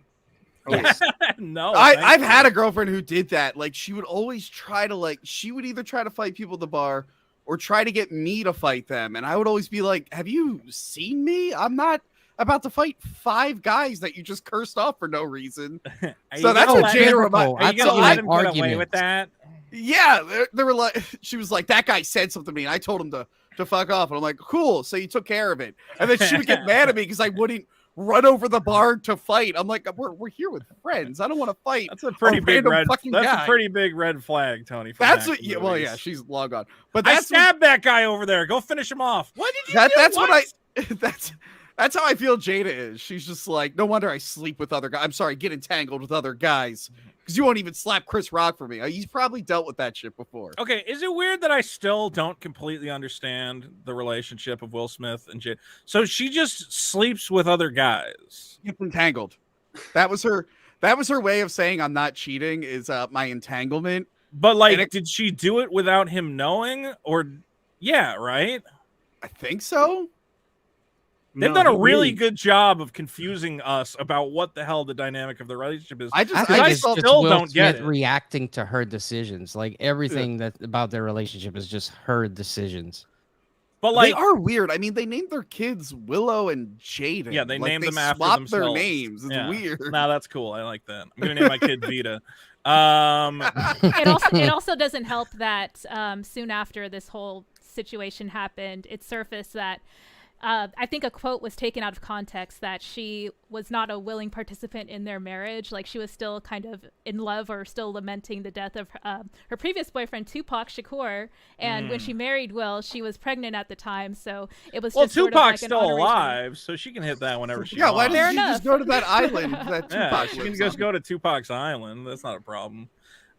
Yes. No, I've had a girlfriend who did that. Like, she would always try to she would either try to fight people at the bar or try to get me to fight them. And I would always be like, have you seen me? I'm not about to fight 5 guys that you just cursed off for no reason. So that's what Jada reminded. Are you going to let him get away with that? Yeah. They were like, she was like, that guy said something to me and I told him to fuck off. And I'm like, cool. So you took care of it. And then she would get mad at me because I wouldn't run over the bar to fight. I'm like, we're here with friends. I don't want to fight. That's a pretty big red. That's guy. A pretty big red flag, Tony. That's what. Yeah, well, yeah, she's long gone. But I stabbed that guy over there. Go finish him off. What did you do? That's what I. That's how I feel. Jada is. She's just like, no wonder I sleep with other guys. I'm sorry, get entangled with other guys because you won't even slap Chris Rock for me. He's probably dealt with that shit before. Okay, is it weird that I still don't completely understand the relationship of Will Smith and Jada? So she just sleeps with other guys. Get entangled. That was her way of saying I'm not cheating. Is my entanglement. But like, did she do it without him knowing? Or yeah, right? I think so. They've done a really good job of confusing us about what the hell the dynamic of the relationship is. I still don't get it. Reacting to her decisions, like everything that about their relationship is just her decisions. But like, they are weird. I mean, they named their kids Willow and Jaden. Yeah, they named them after swapped themselves. their names. It's weird. Nah, that's cool. I like that. I'm gonna name my kid Vita. It also doesn't help that soon after this whole situation happened, it surfaced that I think a quote was taken out of context that she was not a willing participant in their marriage. Like she was still kind of in love or still lamenting the death of her previous boyfriend, Tupac Shakur. And when she married Will, she was pregnant at the time. So it was just Tupac's sort of like still an alive, so she can hit that whenever she Yeah, wants. why Fair didn't you just go to that island that Yeah, Tupac she can lives just on? go to Tupac's island. That's not a problem.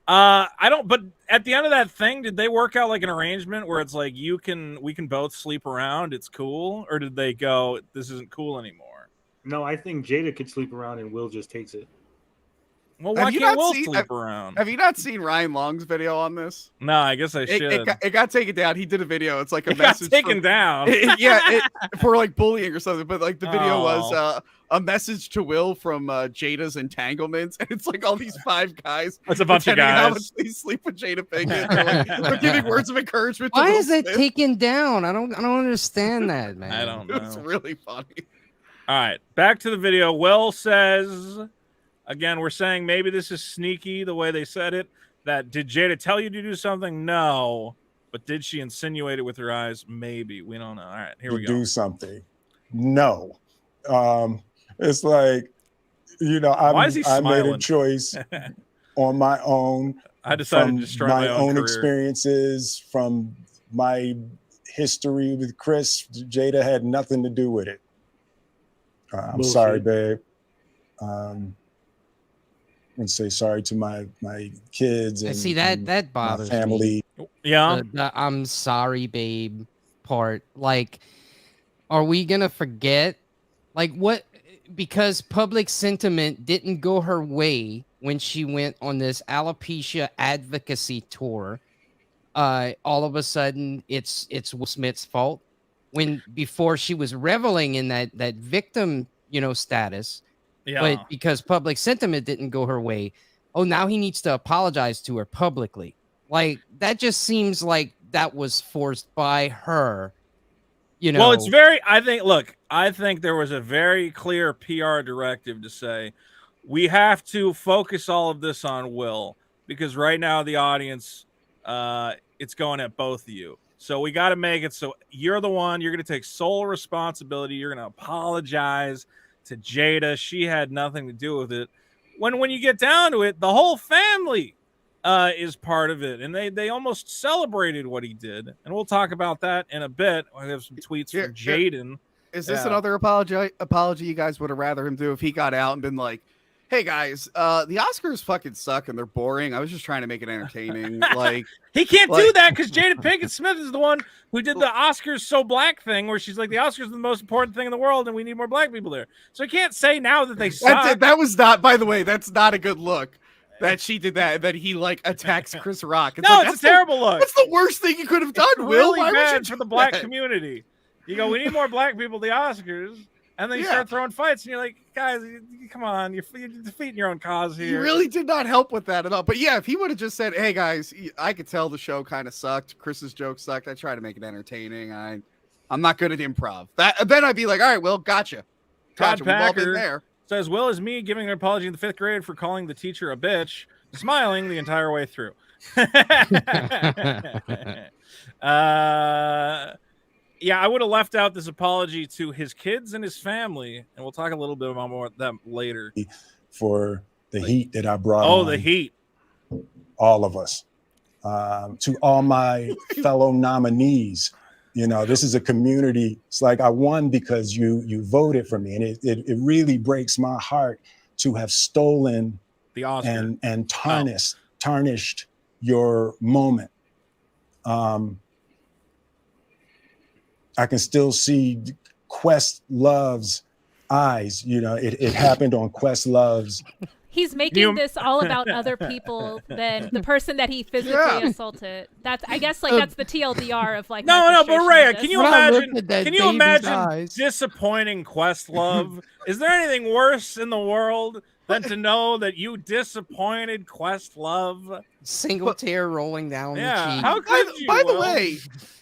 I don't. But at the end of that thing, did they work out like an arrangement where it's like we can both sleep around? It's cool, or did they go, this isn't cool anymore? No, I think Jada could sleep around and Will just takes it. Well, why can't Will sleep around? Have you not seen Ryan Long's video on this? No, I guess I should. It got taken down. He did a video. It's like a it got message taken down. For like bullying or something. But like the video was Oh. a message to Will from Jada's entanglements, and it's like all these 5 guys. That's a bunch of pretending how guys. much they sleep with Jada Pinkett. They're giving words of encouragement. Why to Will is it Smith. taken down? I don't understand that, man. I don't It's know. really funny. All right, back to the video. Will says, again, we're saying maybe this is sneaky the way they said it. That did Jada tell you to do something? No. But did she insinuate it with her eyes? Maybe. We don't know. All right, here we go. Do something. No. It's like, Why is he I made a smiling? choice on my own. I decided from to destroy my my own career. experiences, from my history with Chris. Jada had nothing to do with it. I'm Bullshit. sorry, babe. I'm gonna say sorry to my kids and See and that my bothers me. family. Yeah. The I'm sorry, babe part. Like, are we gonna forget? Like, what? Because public sentiment didn't go her way when she went on this alopecia advocacy tour. All of a sudden, it's Will Smith's fault. When before she was reveling in that victim, status. Yeah. But because public sentiment didn't go her way, now he needs to apologize to her publicly. Like, that just seems like that was forced by her. Well, it's I think there was a very clear PR directive to say we have to focus all of this on Will, because right now the audience, it's going at both of you. So we got to make it so you're the one, you're going to take sole responsibility. You're going to apologize to Jada. She had nothing to do with it. When you get down to it, the whole family is part of it. And they almost celebrated what he did. And we'll talk about that in a bit. I have some tweets from Jaden. Is this another apology you guys would have rather him do if he got out and been like, hey guys, the Oscars fucking suck and they're boring. I was just trying to make it entertaining. Like, he can't do that because Jada Pinkett Smith is the one who did the Oscars so black thing, where she's like, the Oscars are the most important thing in the world and we need more black people there. So he can't say now that they suck. That was not, by the way, that's not a good look that she did that, that he like attacks Chris Rock. No, it's a terrible look. That's the worst thing you could have done, It's Will. really Why would bad you for do the black that? community. You go, we need more black people at the Oscars. And then you start throwing fights, and you're like, guys, come on, you're defeating your own cause here. You really did not help with that at all. But yeah, if he would have just said, hey guys, I could tell the show kind of sucked. Chris's joke sucked. I tried to make it entertaining. I'm not good at improv. Then I'd be like, all right, Will, gotcha. Todd We've all been Packer there. says, Will is me giving an apology in the 5th grade for calling the teacher a bitch, smiling the entire way through. Yeah, I would have left out this apology to his kids and his family, and we'll talk a little bit about more of them later. For the heat that I brought. Oh, on the heat. All of us. To all my fellow nominees. This is a community. It's like I won because you voted for me. And it really breaks my heart to have stolen the Oscar and tarnished your moment. I can still see Questlove's eyes. It happened on Questlove's. He's making this all about other people than the person that he physically assaulted. I guess that's the TLDR of like. No, but Rhea, can you imagine? Can you imagine disappointing Questlove? Is there anything worse in the world than to know that you disappointed Questlove. Single tear rolling down the cheek. How could you? By the way,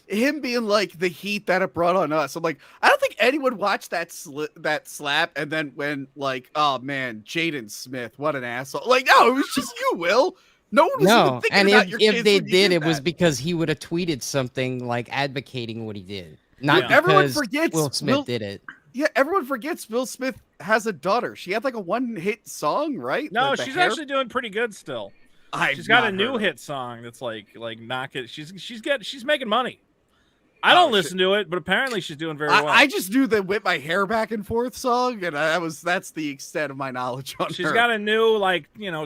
him being like the heat that it brought on us. I'm like, I don't think anyone watched that slap and then when like, oh man, Jaden Smith, what an asshole. Like, no, it was just you, Will. No one was even thinking and about your kids if they when you did, it that. was because he would have tweeted something like advocating what he did. Not everyone because forgets Will Smith did it. Yeah, everyone forgets Will Smith has a daughter. She had like a one-hit song, right? No, she's actually doing pretty good still. She's got a new hit song that's like knock it. She's making money. I don't listen to it, but apparently she's doing very well. I just knew the whip my hair back and forth song, and that's the extent of my knowledge on her. She's got a new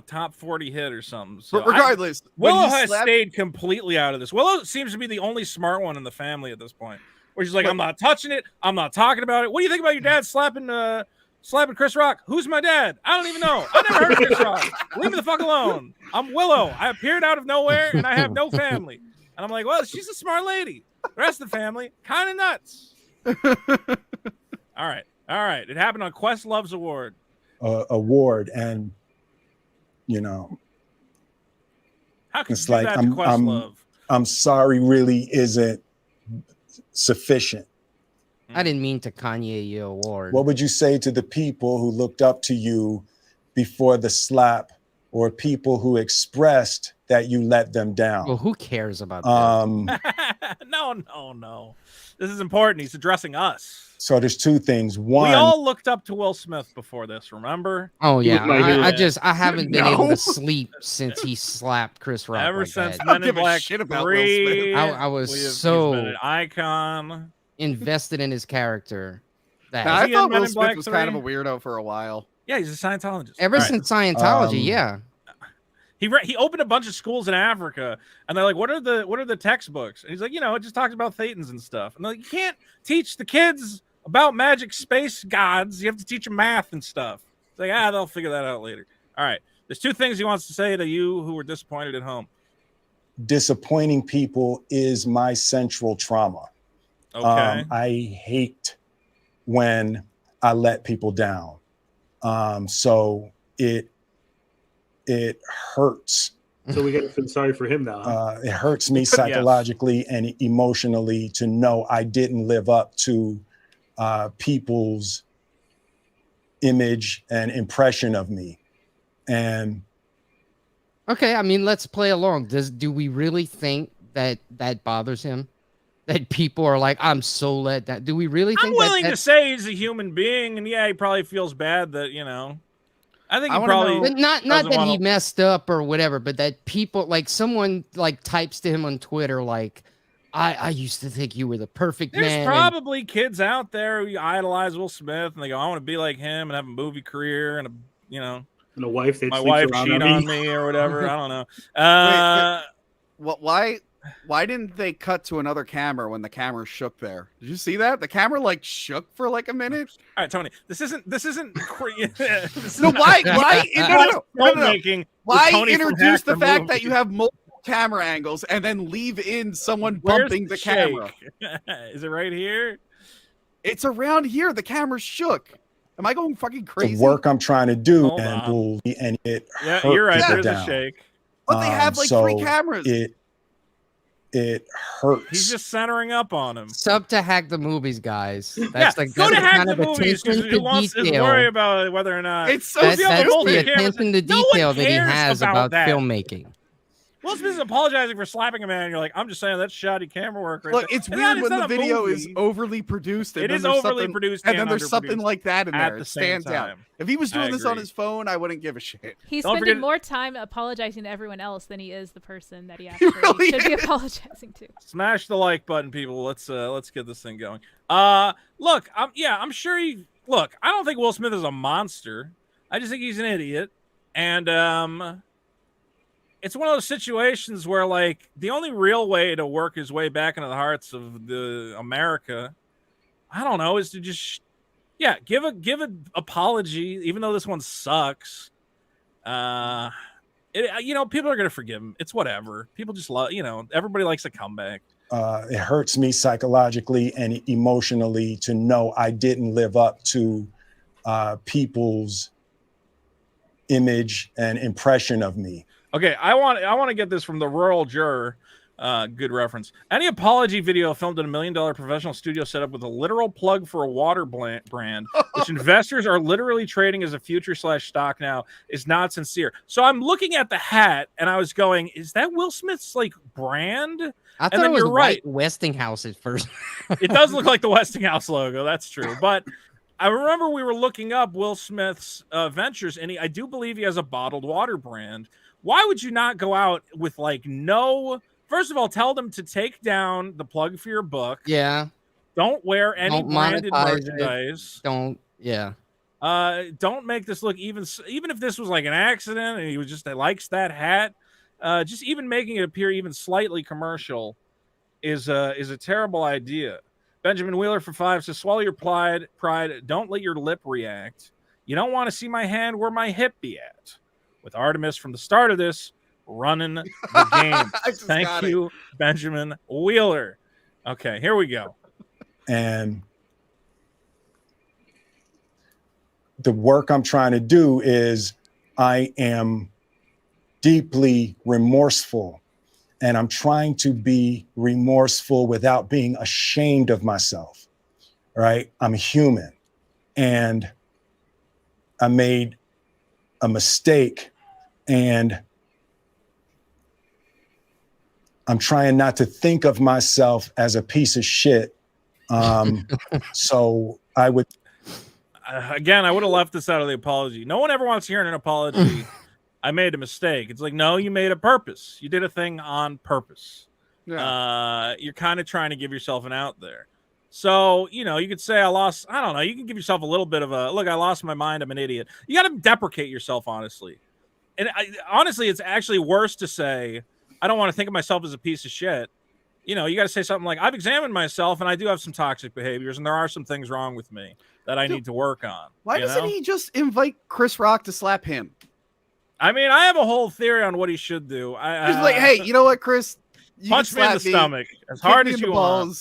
top 40 hit or something. So but regardless, Willow has stayed completely out of this. Willow seems to be the only smart one in the family at this point. Where she's like, I'm not touching it. I'm not talking about it. What do you think about your dad slapping Chris Rock? Who's my dad? I don't even know. I never heard of Chris Rock. Leave me the fuck alone. I'm Willow. I appeared out of nowhere and I have no family. And I'm like, well, she's a smart lady. The rest of the family, kind of nuts. All right. It happened on Questlove's award. And how can it's you do like that to Questlove? I'm sorry really isn't sufficient. I didn't mean to Kanye your award. What would you say to the people who looked up to you before the slap, or people who expressed that you let them down? Well, who cares about that? No. This is important. He's addressing us. So there's two things. One, we all looked up to Will Smith before this, remember? Oh yeah, I haven't been able to sleep since he slapped Chris Rock. Ever like since that. Men in Black 3, I was he's so been an icon, invested in his character. Now, I thought Will Smith was 3? kind of a weirdo for a while. Yeah, he's a Scientologist. Ever since Scientology, yeah. He opened a bunch of schools in Africa, and they're like, "What are the textbooks?" And he's like, it just talks about thetans and stuff. And they're like, you can't teach the kids about magic space gods. You have to teach them math and stuff. It's like, they'll figure that out later. All right. There's two things he wants to say to you who were disappointed at home. Disappointing people is my central trauma. Okay. I hate when I let people down. So it hurts. So we got to feel sorry for him now. Huh? It hurts me psychologically and emotionally to know I didn't live up to people's image and impression of me. And okay, I mean, let's play along. Do we really think that bothers him? That people are like, I'm so let down. Do we really think I'm willing to say he's a human being, and he probably feels bad that, I think he probably but not that he messed up or whatever, but that people like someone like types to him on Twitter like, I used to think you were the perfect man. There's probably kids out there who idolize Will Smith and they go, I want to be like him and have a movie career and and a wife that my wife cheat on me or whatever. I don't know. Why didn't they cut to another camera when the camera shook there? Did you see that? The camera shook for a minute. All right, Tony. This isn't. No, why? Why Tony introduce the fact that you have multiple camera angles and then leave in someone bumping the camera? Is it right here? It's around here. The camera shook. Am I going fucking crazy? The work I'm trying to do and it hurt you're right. people There's down. a shake. But they have 3 cameras. It hurts. He's just centering up on him. Sub to Hack the Movies, guys. That's go to Hack the Movies because who wants to worry about whether or not it's so that's the attention to detail that he has about filmmaking. Will Smith is apologizing for slapping a man, and you're like, I'm just saying that's shoddy camera work. Right Look, there. it's weird when the video is overly produced. It is overly produced, and then there's something like that in there. It stands time. out. If he was doing this on his phone, I wouldn't give a shit. He's spending more time apologizing to everyone else than he is the person that he actually should be apologizing to. Smash the like button, people. Let's get this thing going. Look, I'm sure I don't think Will Smith is a monster. I just think he's an idiot, and it's one of those situations where the only real way to work his way back into the hearts of the America, I don't know, is to just give an apology, even though this one sucks. People are gonna forgive him. It's whatever. People just love, everybody likes a comeback. It hurts me psychologically and emotionally to know I didn't live up to people's image and impression of me. Okay, I want to get this from the rural juror. Good reference. Any apology video filmed in $1 million professional studio setup with a literal plug for a water brand, which investors are literally trading as a future / stock now, is not sincere. So I'm looking at the hat and I was going, is that Will Smith's like brand? I thought it was right. Westinghouse at first. It does look like the Westinghouse logo. That's true. But I remember we were looking up Will Smith's ventures, and I do believe he has a bottled water brand. Why would you not go out with like no? First of all, tell them to take down the plug for your book. Yeah. Don't wear any branded merchandise. Don't make this look even if this was like an accident and he was just likes that hat. Just even making it appear even slightly commercial is a terrible idea. Benjamin Wheeler for 5 says, swallow your pride. Don't let your lip react. You don't want to see my hand where my hip be at. With Artemis from the start of this, running the game. Thank you, Benjamin Wheeler. Okay, here we go. And the work I'm trying to do is I am deeply remorseful, and I'm trying to be remorseful without being ashamed of myself, right? I'm human, and I made a mistake, and I'm trying not to think of myself as a piece of shit. So I would... Again, I would have left this out of the apology. No one ever wants to hear an apology. I made a mistake. It's like, no, you made a purpose. You did a thing on purpose. Yeah. You're kind of trying to give yourself an out there. So, you could say I don't know. You can give yourself a little bit of a, look, I lost my mind. I'm an idiot. You got to deprecate yourself, honestly. And honestly, it's actually worse to say, I don't want to think of myself as a piece of shit. You got to say something like, I've examined myself and I do have some toxic behaviors and there are some things wrong with me that I need to work on. Why doesn't he just invite Chris Rock to slap him? I mean, I have a whole theory on what he should do. He's like, hey, you know what, Chris? You punch me in the stomach as hard as you want.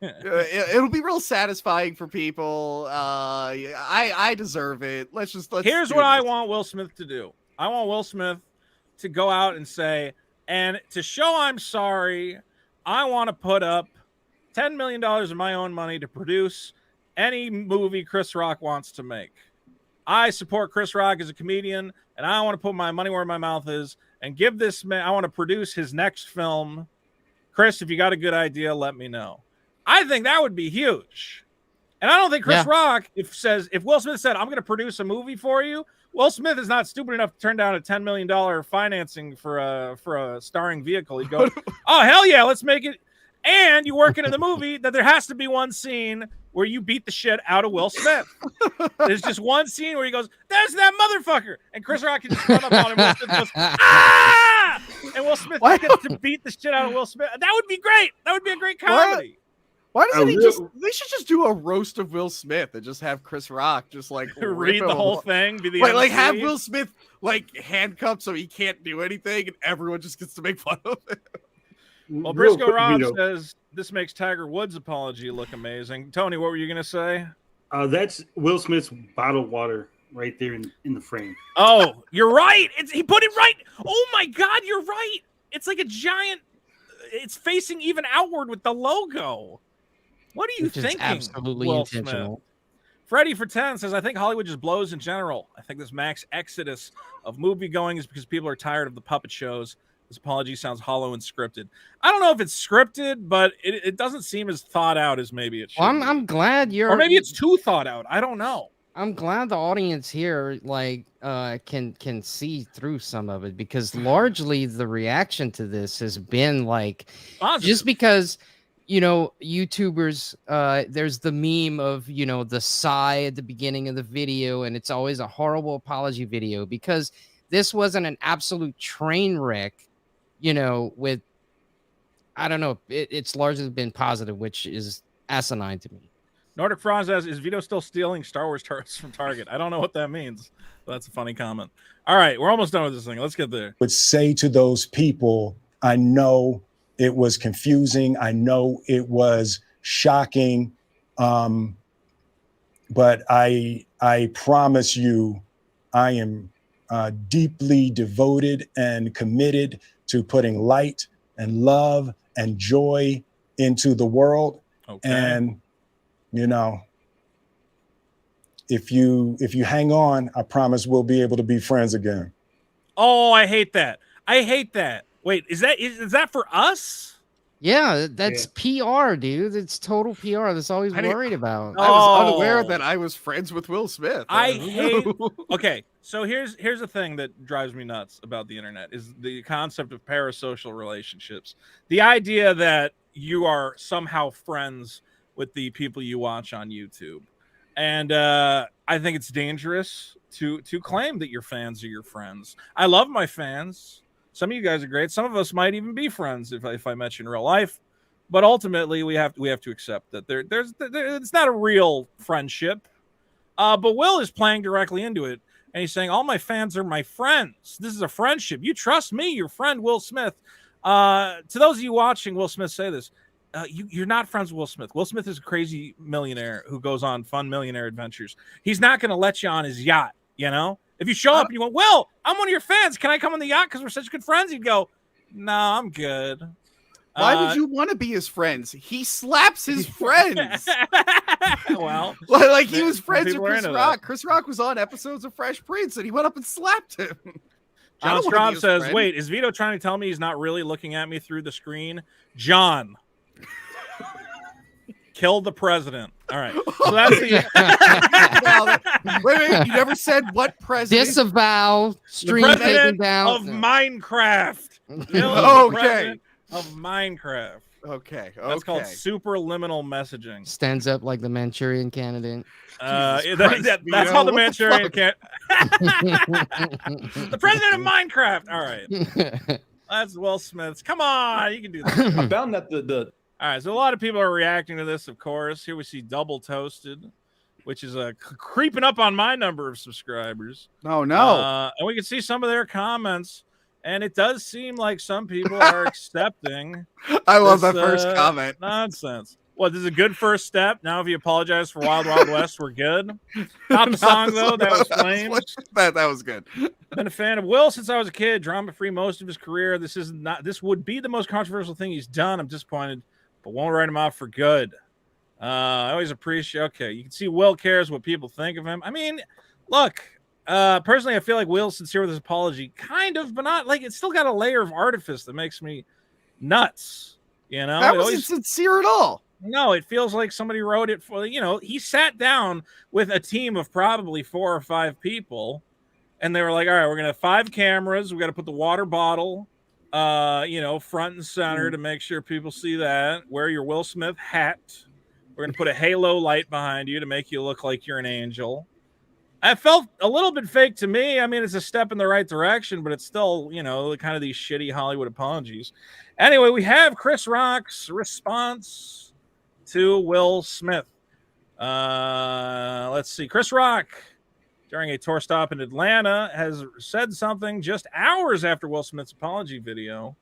It'll be real satisfying for people. I deserve it. Here's what I want Will Smith to do. I want Will Smith to go out and say, and to show I'm sorry, I want to put up $10 million of my own money to produce any movie Chris Rock wants to make. I support Chris Rock as a comedian, and I want to put my money where my mouth is and give this man, I want to produce his next film. Chris, if you got a good idea, let me know. I think that would be huge. And I don't think Chris Rock, if Will Smith said, I'm going to produce a movie for you, Will Smith is not stupid enough to turn down a $10 million financing for a starring vehicle. He'd go, oh, hell yeah, let's make it. And you work into the movie that there has to be one scene where you beat the shit out of Will Smith. There's just one scene where he goes, there's that motherfucker. And Chris Rock can just run up on him. Will Smith goes, ah! And Will Smith gets to beat the shit out of Will Smith. That would be great. That would be a great comedy. Why doesn't they should just do a roast of Will Smith and just have Chris Rock just like read the whole thing, be the like have Will Smith like handcuffed so he can't do anything and everyone just gets to make fun of him. Well, Briscoe Rob says this makes Tiger Woods' apology look amazing. Tony, what were you going to say? That's Will Smith's bottled water right there in the frame. Oh, you're right. He put it right. Oh, my God, you're right. It's like a giant. It's facing even outward with the logo. What are you thinking? Absolutely Will intentional. Smith? Freddie for 10 says, I think Hollywood just blows in general. I think this max exodus of movie going is because people are tired of the puppet shows. This apology sounds hollow and scripted. I don't know if it's scripted, but it doesn't seem as thought out as maybe it should. Well, I'm glad you're, or maybe it's too thought out. I don't know. I'm glad the audience here can see through some of it, because largely the reaction to this has been like positive. Just because YouTubers, there's the meme of the sigh at the beginning of the video, and it's always a horrible apology video because this wasn't an absolute train wreck. With, I don't know, it's largely been positive, which is asinine to me. Nordic Franz says, is Vito still stealing Star Wars toys from Target? I don't know what that means, but that's a funny comment. All right, we're almost done with this thing. Let's get there. Would say to those people, I know it was confusing. I know it was shocking. But I promise you, I am deeply devoted and committed to putting light and love and joy into the world. Okay. And, you know, if you hang on, I promise we'll be able to be friends again. Oh, I hate that. I hate that. Wait, is that for us? Yeah, that's PR, dude. It's total PR. That's all he's worried about. I was unaware that I was friends with Will Smith. I hate. Okay, so here's the thing that drives me nuts about the internet is the concept of parasocial relationships. The idea that you are somehow friends with the people you watch on YouTube, and I think it's dangerous to claim that your fans are your friends. I love my fans. Some of you guys are great. Some of us might even be friends if I met you in real life. But ultimately, we have to accept that it's not a real friendship. But Will is playing directly into it, and he's saying, all my fans are my friends. This is a friendship. You trust me, your friend Will Smith. To those of you watching Will Smith say this, you're not friends with Will Smith. Will Smith is a crazy millionaire who goes on fun millionaire adventures. He's not going to let you on his yacht, you know? If you show up and you go, Will, I'm one of your fans. Can I come on the yacht because we're such good friends? You'd go, no, I'm good. Why would you want to be his friends? He slaps his friends. Well, like he was friends with Chris Rock. Chris Rock was on episodes of Fresh Prince, and he went up and slapped him. John Straub says, wait, is Vito trying to tell me he's not really looking at me through the screen? John. Kill the president. All right. So that's the wait, you never said what president. Disavow stream taken down of Minecraft. Okay. Of Minecraft. Okay. That's called superliminal messaging. Stands up like the Manchurian Candidate. That's how the Manchurian Candidate. The president of Minecraft. All right. That's Will Smith's. Come on, you can do that. I found that the All right, so a lot of people are reacting to this, of course. Here we see Double Toasted, which is creeping up on my number of subscribers. Oh, no. And we can see some of their comments, and it does seem like some people are accepting I love that first comment. Nonsense. What, this is a good first step? Now if you apologize for Wild Wild West, we're good? Not the song, though. That was flames. That was good. Been a fan of Will since I was a kid. Drama-free most of his career. This would be the most controversial thing he's done. I'm disappointed, but won't write him off for good. I always appreciate. Okay, you can see Will cares what people think of him. I mean, look. Personally, I feel like Will's sincere with his apology, kind of, but not like it's still got a layer of artifice that makes me nuts. You know, that wasn't sincere at all. No, it feels like somebody wrote it for. You know, he sat down with a team of probably 4 or 5 people, and they were like, "All right, we're gonna have 5 cameras. We got to put the water bottle." Front and center to make sure people see that. Wear your Will Smith hat. We're going to put a halo light behind you to make you look like you're an angel. I felt a little bit fake to me. I mean, it's a step in the right direction, but it's still, kind of these shitty Hollywood apologies. Anyway, we have Chris Rock's response to Will Smith. Let's see. Chris Rock, during a tour stop in Atlanta, has said something just hours after Will Smith's apology video.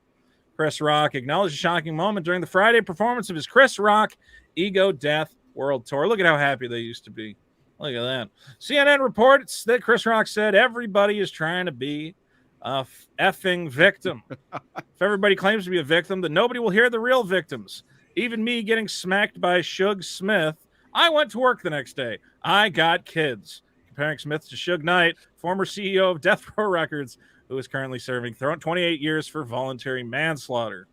Chris Rock acknowledged a shocking moment during the Friday performance of his Chris Rock Ego Death World Tour. Look at how happy they used to be. Look at that. CNN reports that Chris Rock said everybody is trying to be a effing victim. If everybody claims to be a victim, then nobody will hear the real victims. Even me getting smacked by Suge Smith. I went to work the next day. I got kids. Comparing Smith to Suge Knight, former CEO of Death Row Records, who is currently serving 28 years for voluntary manslaughter.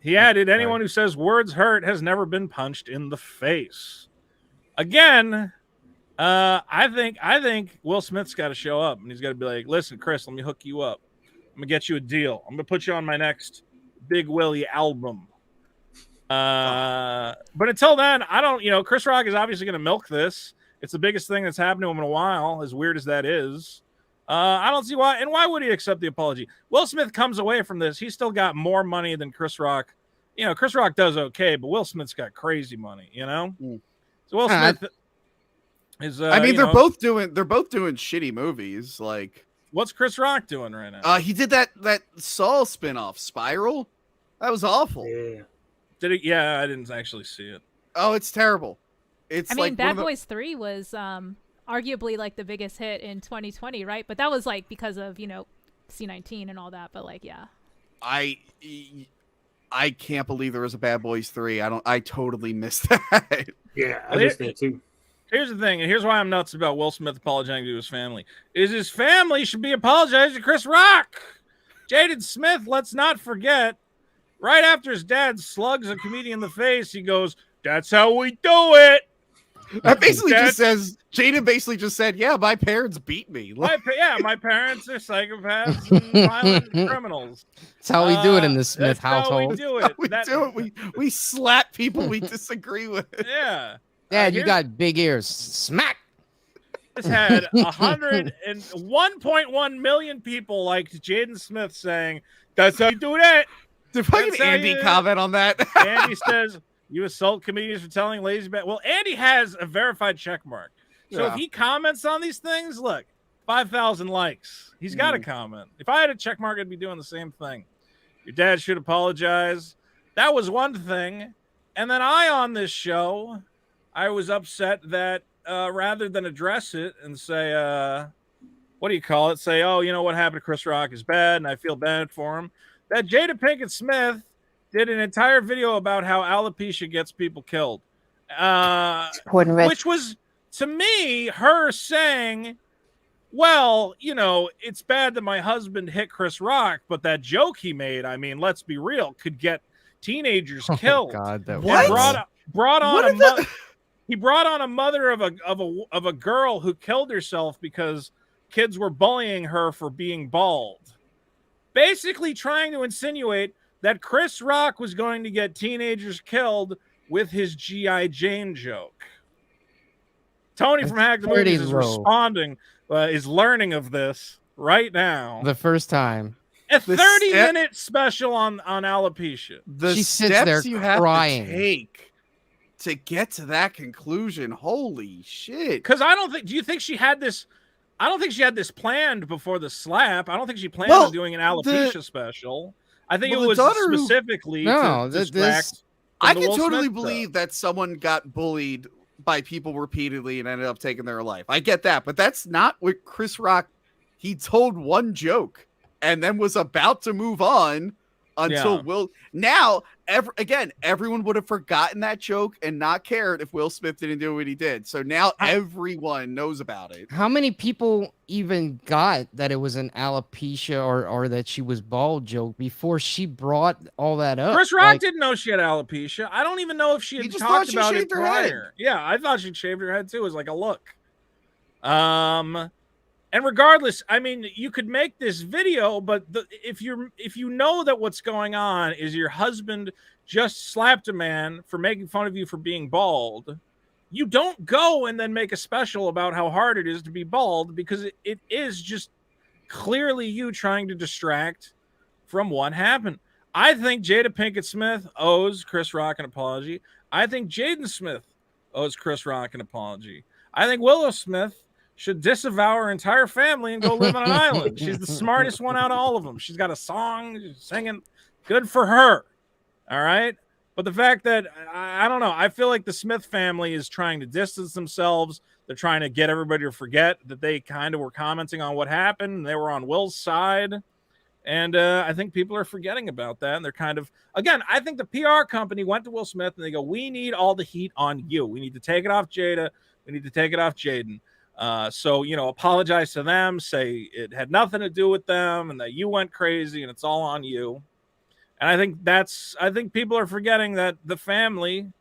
He added, anyone who says words hurt has never been punched in the face. Again, I think Will Smith's got to show up, and he's got to be like, listen, Chris, let me hook you up. I'm going to get you a deal. I'm going to put you on my next Big Willie album. But until then, I don't, Chris Rock is obviously going to milk this. It's the biggest thing that's happened to him in a while, as weird as that is. I don't see why. And why would he accept the apology? Will Smith comes away from this. He's still got more money than Chris Rock. Chris Rock does okay, but Will Smith's got crazy money, So Will Smith is, they're both doing shitty movies. Like, what's Chris Rock doing right now? He did that Saul spinoff, Spiral. That was awful. Yeah. Did it? Yeah, I didn't actually see it. Oh, it's terrible. It's Bad Boys 3 was arguably like the biggest hit in 2020, right? But that was like because of, you know, C-19 and all that. But like, yeah. I can't believe there was a Bad Boys 3. I totally missed that. Yeah, I missed that too. Here's the thing, and here's why I'm nuts about Will Smith apologizing to his family. Is his family should be apologizing to Chris Rock. Jaden Smith, let's not forget, right after his dad slugs a comedian in the face, he goes, "That's how we do it." That basically just says, Jaden basically just said, yeah, my parents beat me. My parents are psychopaths and violent criminals. That's how we do it in the Smith household. How we do it. We slap people we disagree with. Yeah. Dad, you got big ears. Smack. This had 101.1 million people liked Jaden Smith saying, "That's how you do that." Did fucking Andy comment on that? Andy says, "You assault comedians for telling lazy bad." Well, Andy has a verified check mark. So if he comments on these things, look, 5,000 likes. He's got to comment. If I had a check mark, I'd be doing the same thing. Your dad should apologize. That was one thing. And then on this show, I was upset that rather than address it and say, what do you call it? Say, oh, you know what happened to Chris Rock is bad, and I feel bad for him. That Jada Pinkett Smith did an entire video about how alopecia gets people killed, which was, to me, her saying, well, you know, it's bad that my husband hit Chris Rock, but that joke he made, I mean, let's be real, could get teenagers killed. God, that brought on he brought on a mother of a girl who killed herself because kids were bullying her for being bald. Basically trying to insinuate that Chris Rock was going to get teenagers killed with his G.I. Jane joke. Tony from Hack the Movies is responding, is learning of this right now. The first time. A 30-minute special on alopecia. She sits there crying. To take to get to that conclusion. Holy shit. Because do you think she had this? I don't think she had this planned before the slap. I don't think she planned on doing an alopecia special. I think it was specifically to distract. I can totally believe that someone got bullied by people repeatedly and ended up taking their life. I get that, but that's not what Chris Rock. He told one joke and then was about to move on until Will. Now, everyone would have forgotten that joke and not cared if Will Smith didn't do what he did. So now everyone knows about it. How many people even got that it was an alopecia or that she was bald joke before she brought all that up? Chris Rock didn't know she had alopecia. I don't even know if she had talked about it prior. Yeah, I thought she'd shaved her head too. It was like a look. And regardless, I mean, you could make this video, but if you know that what's going on is your husband just slapped a man for making fun of you for being bald, you don't go and then make a special about how hard it is to be bald, because it is just clearly you trying to distract from what happened. I think Jada Pinkett Smith owes Chris Rock an apology. I think Jaden Smith owes Chris Rock an apology. I think Willow Smith should disavow her entire family and go live on an island. She's the smartest one out of all of them. She's got a song, she's singing. Good for her. All right. But the fact that, I don't know, I feel like the Smith family is trying to distance themselves. They're trying to get everybody to forget that they kind of were commenting on what happened, and they were on Will's side. And I think people are forgetting about that. And they're kind of, again, I think the PR company went to Will Smith and they go, we need all the heat on you. We need to take it off Jada. We need to take it off Jaden. So, you know, apologize to them, say it had nothing to do with them and that you went crazy and it's all on you. And I think people are forgetting that the family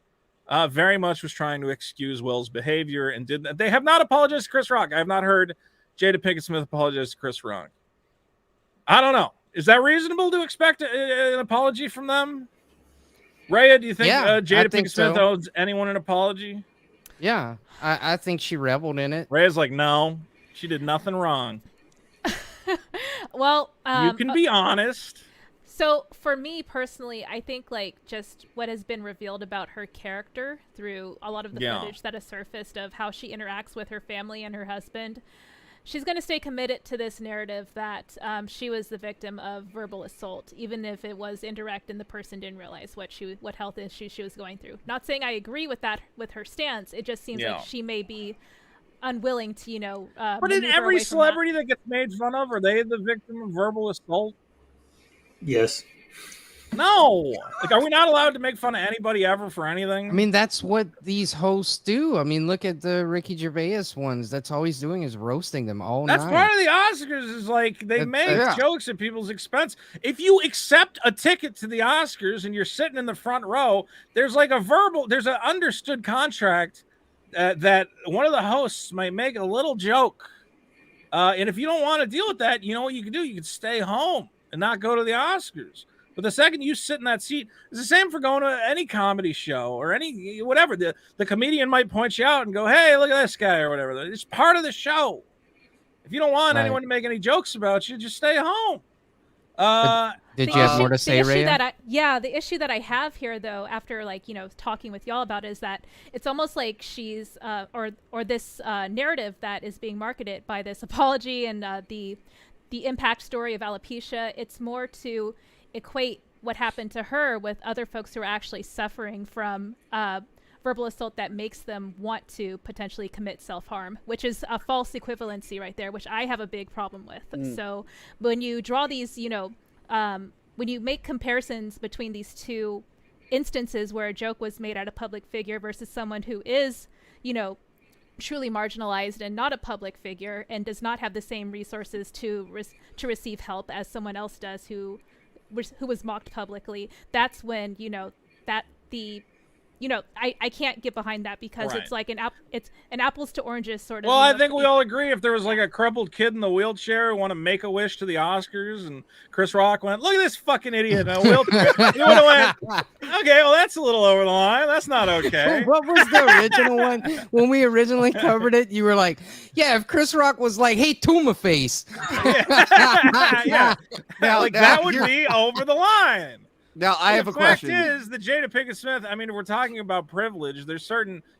very much was trying to excuse Will's behavior and they have not apologized to Chris Rock. I have not heard Jada Pinkett Smith apologize to Chris Rock. I don't know. Is that reasonable to expect an apology from them? Rhea, do you think Jada Pinkett Smith owes anyone an apology? Yeah, I think she reveled in it. Rhea's like, no, she did nothing wrong. Well, you can be honest. So for me personally, I think like just what has been revealed about her character through a lot of the footage that has surfaced of how she interacts with her family and her husband, she's going to stay committed to this narrative that she was the victim of verbal assault, even if it was indirect and the person didn't realize what health issues she was going through. Not saying I agree with that, with her stance. It just seems like she may be unwilling to, But in maneuver every away from celebrity that gets made fun of, are they the victim of verbal assault? Yes. No. Like, are we not allowed to make fun of anybody ever for anything? I mean, that's what these hosts do. I mean, look at the Ricky Gervais ones. That's all he's doing is roasting them all that's night. part of the Oscars. Is like they make yeah. jokes at people's expense. If you accept a ticket to the Oscars and you're sitting in the front row, there's like there's an understood contract that one of the hosts might make a little joke. And if you don't want to deal with that, you know what you can do? You can stay home and not go to the Oscars. But the second you sit in that seat, it's the same for going to any comedy show or any whatever. The comedian might point you out and go, "Hey, look at this guy," or whatever. It's part of the show. If you don't want anyone to make any jokes about you, just stay home. Did you have more to say, Ray? The issue that I have here, though, after talking with y'all about it, is that it's almost like she's or this narrative that is being marketed by this apology and the impact story of alopecia. It's more to equate what happened to her with other folks who are actually suffering from verbal assault that makes them want to potentially commit self-harm, which is a false equivalency right there, which I have a big problem with. So when you draw these, when you make comparisons between these two instances where a joke was made at a public figure versus someone who is, truly marginalized and not a public figure and does not have the same resources to receive help as someone else does who was mocked publicly, that's when I can't get behind that because it's like it's an apples to oranges sort of. Well, I think we all agree if there was like a crippled kid in the wheelchair who want to make a wish to the Oscars and Chris Rock went, "Look at this fucking idiot in a wheelchair," you would have went, "Okay, well that's a little over the line. That's not okay." What was the original one when we originally covered it? You were like, "Yeah, if Chris Rock was like, hey, Tuma Face," yeah, that would be over the line. Now, I have a question. The fact is that Jada Pinkett Smith, I mean, if we're talking about privilege,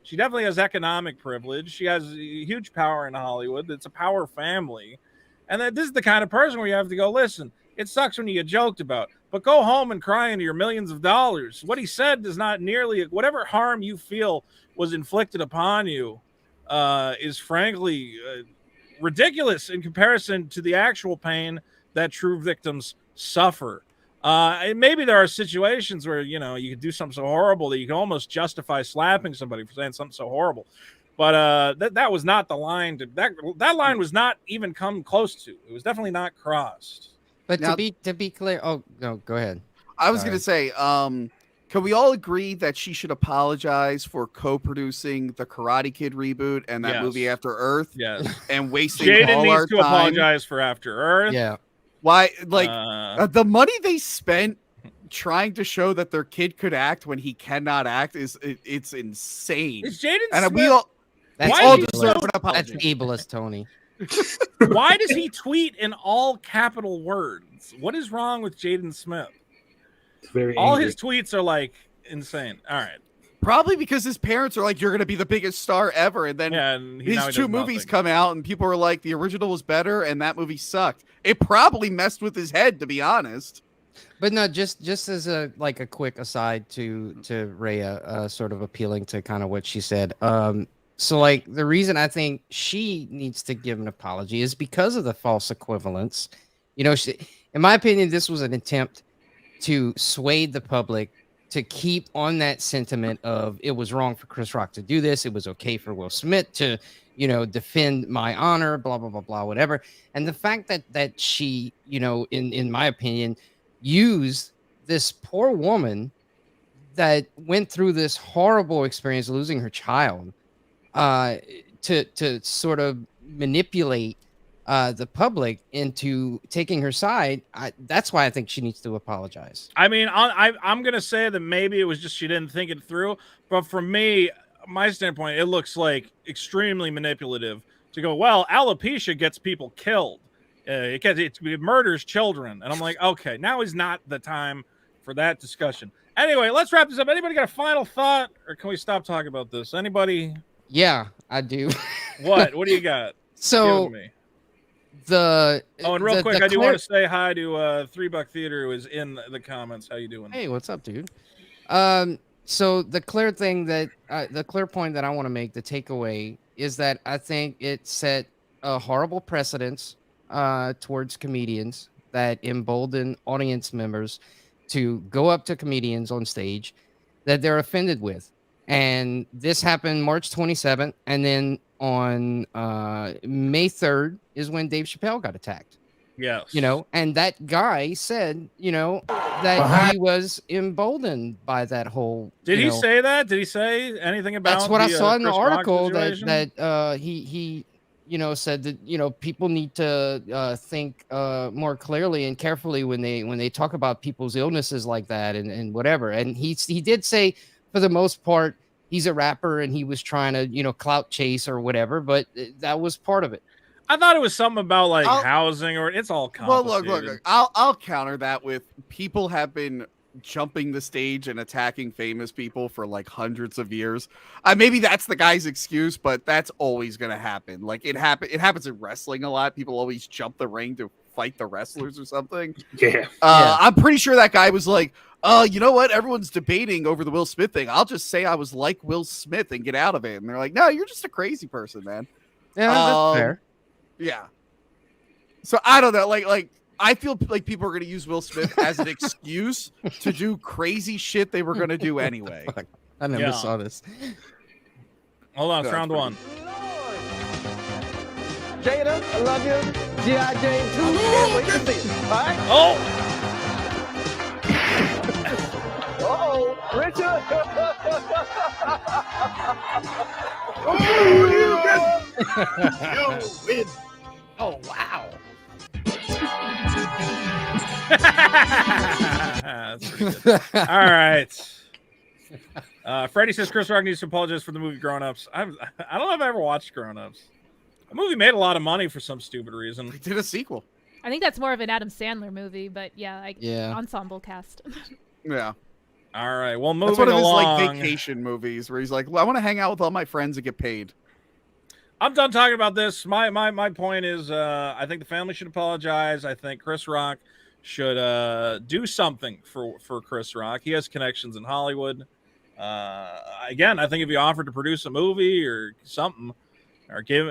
she definitely has economic privilege. She has huge power in Hollywood. It's a power family. And this is the kind of person where you have to go, listen, it sucks when you get joked about, but go home and cry into your millions of dollars. What he said does not nearly, whatever harm you feel was inflicted upon you is frankly ridiculous in comparison to the actual pain that true victims suffer. And maybe there are situations where, you could do something so horrible that you can almost justify slapping somebody for saying something so horrible. But that was not the line. That line was not even come close to. It was definitely not crossed. But now, to be clear, oh no, go ahead. I was going to say, can we all agree that she should apologize for co-producing the Karate Kid reboot and that movie After Earth? Yes. And wasting Jaden all needs our to time? Apologize for After Earth. Yeah. Why, the money they spent trying to show that their kid could act when he cannot act it's insane. Is Jaden and Smith? We all deserve an apology. That's ableist, Tony. Why does he tweet in all capital words? What is wrong with Jaden Smith? All his tweets are like insane. All right. Probably because his parents are like, "You're going to be the biggest star ever," and then his two movies come out, and people are like, "The original was better, and that movie sucked." It probably messed with his head, to be honest. But no, just as a quick aside to Rhea, sort of appealing to kind of what she said. So the reason I think she needs to give an apology is because of the false equivalence. In my opinion, this was an attempt to sway the public to keep on that sentiment of it was wrong for Chris Rock to do this. It was okay for Will Smith to, defend my honor, blah, blah, blah, blah, whatever. And the fact that she, in my opinion, used this poor woman that went through this horrible experience, losing her child, to sort of manipulate the public into taking her side. That's why I think she needs to apologize. I mean, I'm going to say that maybe it was just she didn't think it through. But for me, my standpoint, it looks like extremely manipulative to go, well, alopecia gets people killed. It murders children. And I'm like, okay, now is not the time for that discussion. Anyway, let's wrap this up. Anybody got a final thought, or can we stop talking about this? Anybody? Yeah, I do. What do you got? So and real quick, I do want to say hi to $3 Theater, who is in the comments. How you doing? Hey, what's up, dude? So the clear point that I want to make, the takeaway is that I think it set a horrible precedence towards comedians that embolden audience members to go up to comedians on stage that they're offended with. And this happened March 27th. And then on May 3rd is when Dave Chappelle got attacked. Yes. And that guy said, that he was emboldened by that whole. Did he say that? Did he say anything about? That's what I saw in the Chris Rock article situation? that he said that people need to think more clearly and carefully when they talk about people's illnesses like that and whatever. And he did say, for the most part, he's a rapper and he was trying to clout chase or whatever, but that was part of it. I thought it was something about like housing, or it's all complicated. Well, look. I'll counter that with people have been jumping the stage and attacking famous people for like hundreds of years. Maybe that's the guy's excuse, but that's always going to happen. Like it happens in wrestling a lot. People always jump the ring to fight the wrestlers or something. Yeah. I'm pretty sure that guy was like, you know what? Everyone's debating over the Will Smith thing. I'll just say I was like Will Smith and get out of it. And they're like, no, you're just a crazy person, man. Yeah, that's fair. Yeah. So I don't know. Like I feel like people are going to use Will Smith as an excuse to do crazy shit they were going to do anyway. I never saw this. Hold on, it's round one. Jada, I love you. G.I. Jane 2. Can't wait to see it. All right? Oh! Richard. You win. Oh, wow. That's pretty good. All right. Freddie says Chris Rock needs to apologize for the movie Grown Ups. I don't know if I ever watched Grown Ups. The movie made a lot of money for some stupid reason. They did a sequel. I think that's more of an Adam Sandler movie, but yeah. Ensemble cast. Yeah. All right. Well, moving That's one of his along. like vacation movies where he's like, well, I want to hang out with all my friends and get paid. I'm done talking about this. My point is, I think the family should apologize. I think Chris Rock should do something for Chris Rock. He has connections in Hollywood. Again, I think if he offered to produce a movie or something, or give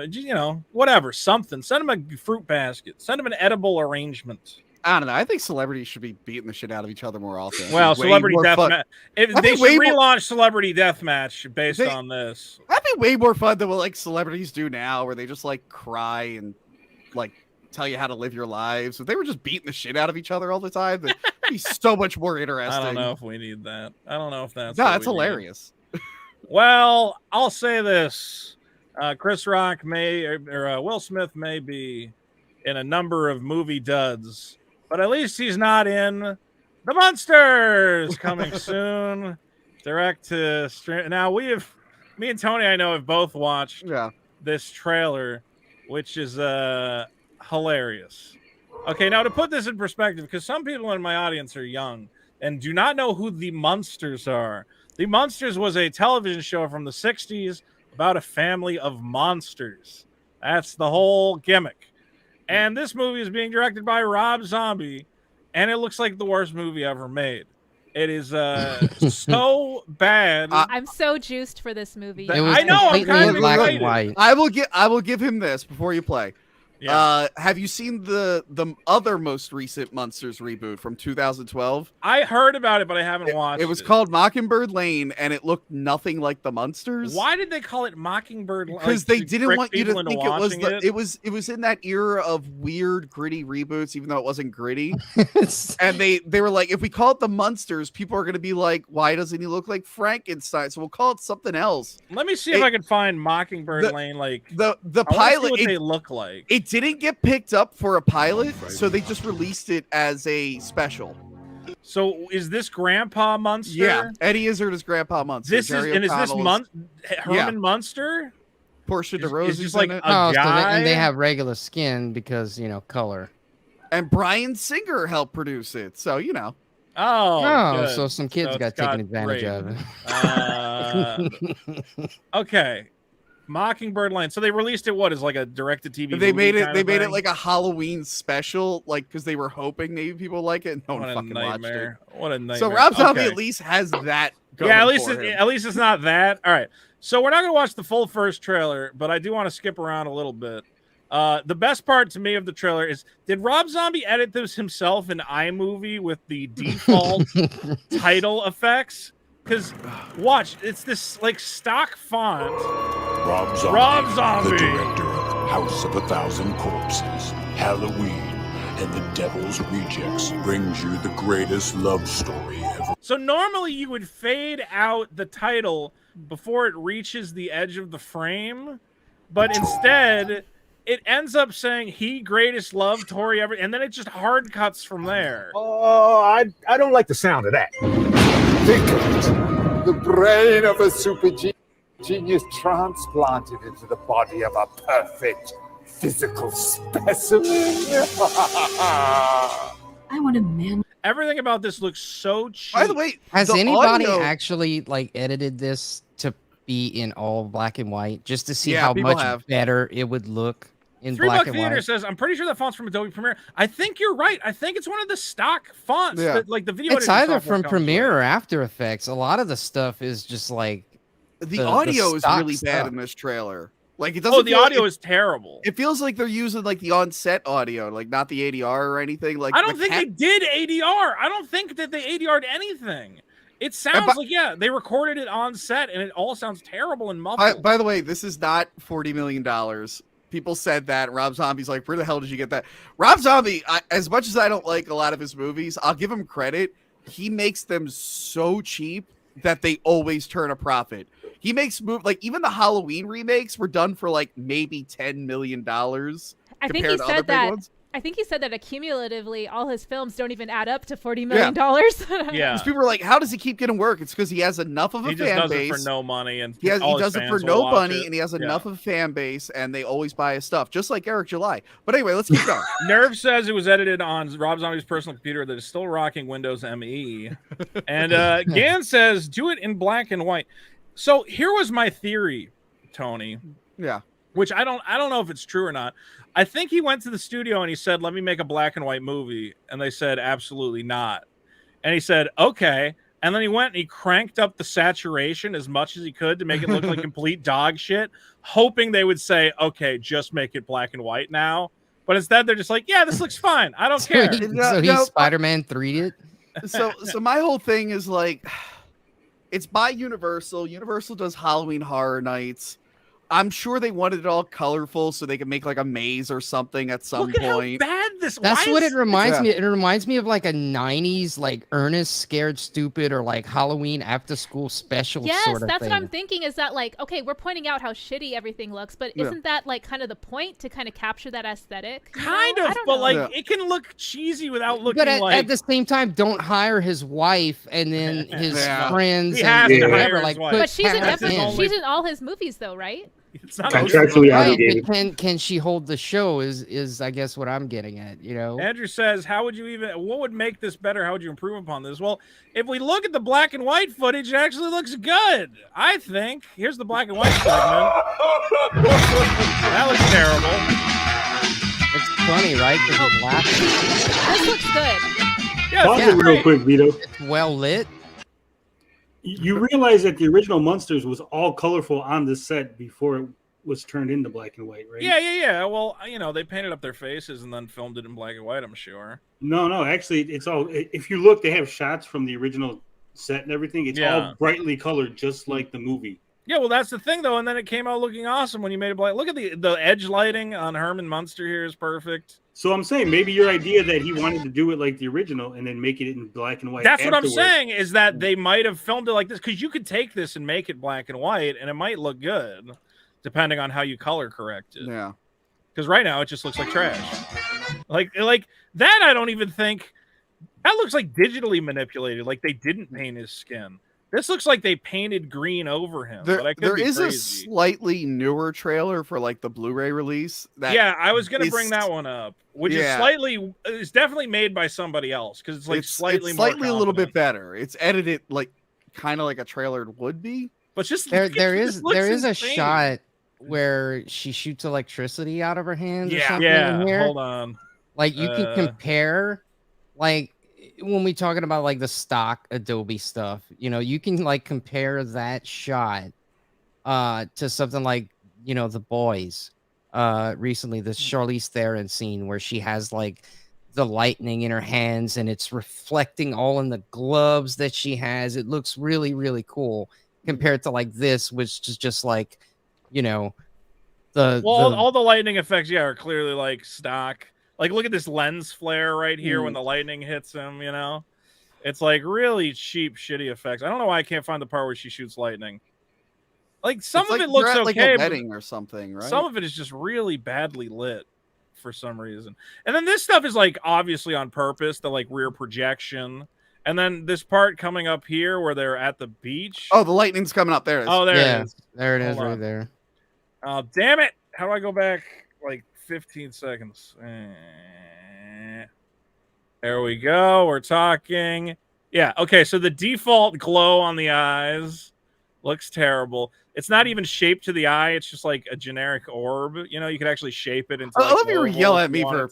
whatever, something, send him a fruit basket, send him an edible arrangement. I don't know. I think celebrities should be beating the shit out of each other more often. Well, Celebrity Deathmatch. They should relaunch Celebrity Deathmatch based on this. That'd be way more fun than what like celebrities do now, where they just like cry and like tell you how to live your lives. If they were just beating the shit out of each other all the time, that'd be so much more interesting. I don't know if we need that. I don't know if that's that's hilarious. Well, I'll say this: Chris Rock or Will Smith may be in a number of movie duds. But at least he's not in The Munsters coming soon. Direct to stream. Now me and Tony, I know, have both watched this trailer, which is hilarious. Okay, now to put this in perspective, because some people in my audience are young and do not know who The Munsters are. The Munsters was a television show from the 60s about a family of monsters. That's the whole gimmick. And this movie is being directed by Rob Zombie, and it looks like the worst movie ever made. It is so bad. I'm so juiced for this movie. I know. I'm kind of black excited. and white. I will give him this before you play. Yeah. Have you seen the other most recent Munsters reboot from 2012? I heard about it, but I haven't watched it. It was called Mockingbird Lane, and it looked nothing like the Munsters. Why did they call it Mockingbird Lane? Because they didn't want you to think it was in that era of weird, gritty reboots, even though it wasn't gritty. And they were like, if we call it the Munsters, people are going to be like, why doesn't he look like Frankenstein? So we'll call it something else. Let me see if I can find Mockingbird Lane. Like the pilot, what they look like. It didn't get picked up for a pilot, so they just released it as a special. So is this Grandpa Munster? Yeah, Eddie Izzard is Grandpa Munster. Is this Herman Munster? Portia de Rose is just like a guy. guy? They have regular skin because color. And Bryan Singer helped produce it, so Oh, so some kids got taken advantage of it. Okay. Mockingbird Lane. So they released it. What is like a direct-to-TV? They made it. They made it like a Halloween special, like because they were hoping maybe people like it. No one fucking watched it. What a nightmare! So Rob Zombie at least has that. Yeah, at least it's not that. All right. So we're not going to watch the full first trailer, but I do want to skip around a little bit. The best part to me of the trailer is, did Rob Zombie edit this himself in iMovie with the default title effects? Because watch, it's this like stock font. Rob Zombie, the director of House of a Thousand Corpses, Halloween, and The Devil's Rejects, brings you the greatest love story ever. So normally you would fade out the title before it reaches the edge of the frame, but instead it ends up saying "He greatest love story ever," and then it just hard cuts from there. Oh, I don't like the sound of that. Think of it. The brain of a super genius transplanted into the body of a perfect physical specimen. I want a man. Everything about this looks so cheap. By the way, has the anybody audio... actually like edited this to be in all black and white just to see Yeah, how much have. better it would look in $3 black and Theater white? says, I'm pretty sure that font's from Adobe Premiere. I think you're right. I think it's one of the stock fonts that like the video It's editing either software from comes Premiere with. or After Effects. A lot of the stuff is just like the audio is stock really bad stuff. in this trailer. Like it doesn't. Oh, the audio is terrible. It feels like they're using like the on-set audio, like not the ADR or anything. Like I don't think they did ADR. I don't think that they ADR'd anything. It sounds like they recorded it on set, and it all sounds terrible and muffled. By the way, this is not $40 million. People said that. Rob Zombie's like, where the hell did you get that? Rob Zombie, as much as I don't like a lot of his movies, I'll give him credit. He makes them so cheap that they always turn a profit. He makes like even the Halloween remakes were done for like maybe $10 million. I think he said that. I think he said that accumulatively, all his films don't even add up to $40 million. Yeah. Because people are like, how does he keep getting work? It's because he has enough of a fan base. He just does it for no money. And he does it for no money, and he has Yeah. enough of a fan base, and they always buy his stuff, just like Eric July. But anyway, let's keep going. Nerve says it was edited on Rob Zombie's personal computer that is still rocking Windows ME. And Gan says, do it in black and white. So here was my theory, Tony. Yeah. Which I don't know if it's true or not. I think he went to the studio and he said, let me make a black and white movie. And they said, absolutely not. And he said, okay. And then he went and he cranked up the saturation as much as he could to make it look like complete dog shit, hoping they would say, okay, just make it black and white now. But instead they're just like, yeah, this looks fine. I don't care. So he Spider-Man 3'd it? So my whole thing is like, it's by Universal. Universal does Halloween Horror Nights. I'm sure they wanted it all colorful so they could make like a maze or something at some point. How bad this. That's what it reminds me. It reminds me of like a 90s like Ernest Scared Stupid or like Halloween After School Special sort of that's thing. what I'm thinking is that like, okay, we're pointing out how shitty everything looks, but isn't that like kind of the point to kind of capture that aesthetic? Kind of, but like it can look cheesy without looking But like. at the same time, don't hire his wife and then his friends He and has to whatever. hire Like, his wife. But she's in she's in all his movies though, right? It's not contractually right, obligated. but can she hold the show? Is I guess what I'm getting at. You know, Andrew says, how would you what would make this better? How would you improve upon this? Well, if we look at the black and white footage, it actually looks good. I think. Here's the black and white segment. That looks terrible. It's funny, right? Because he's laughing. This looks good. Yeah, Pause it real quick, Vito. It's well lit. You realize that the original Munsters was all colorful on the set before it was turned into black and white, right? Yeah. Well, they painted up their faces and then filmed it in black and white, I'm sure. No. Actually, it's all. If you look, they have shots from the original set and everything. It's all brightly colored, just like the movie. Yeah, well, that's the thing, though. And then it came out looking awesome when you made it black. Look at the edge lighting on Herman Munster here is perfect. So I'm saying maybe your idea that he wanted to do it like the original and then make it in black and white. That's what I'm saying is that they might have filmed it like this because you could take this and make it black and white and it might look good depending on how you color correct it. Yeah. Because right now it just looks like trash. Like that, I don't even think that looks like digitally manipulated. Like they didn't paint his skin. This looks like they painted green over him. But I could There be is crazy. a slightly newer trailer for like the Blu-ray release. Yeah, I was going to bring that one up, which is definitely made by somebody else because it's like it's slightly a more little bit better. It's edited like kind of like a trailer would be. But just there is a insane. shot where she shoots electricity out of her hands. Or something Yeah. in here. Hold on. Like you can compare, like when we talking about like the stock Adobe stuff, you can like compare that shot to something like, The Boys. Recently, the Charlize Theron scene where she has like the lightning in her hands and it's reflecting all in the gloves that she has. It looks really, really cool compared to like this, which is just like, all the lightning effects, are clearly like stock. Like, look at this lens flare right here when the lightning hits him. It's like really cheap, shitty effects. I don't know why I can't find the part where she shoots lightning. Like some of it looks okay, like a wedding or something, right? Some of it is just really badly lit for some reason. And then this stuff is like obviously on purpose, the like rear projection. And then this part coming up here where they're at the beach. Oh, the lightning's coming up there. Oh, there it is. There it is, right there. Oh, damn it. How do I go back like 15 seconds? There we go. We're talking. Yeah, okay, so the default glow on the eyes looks terrible. It's not even shaped to the eye. It's just like a generic orb. You could actually shape it into. I love you yell at me for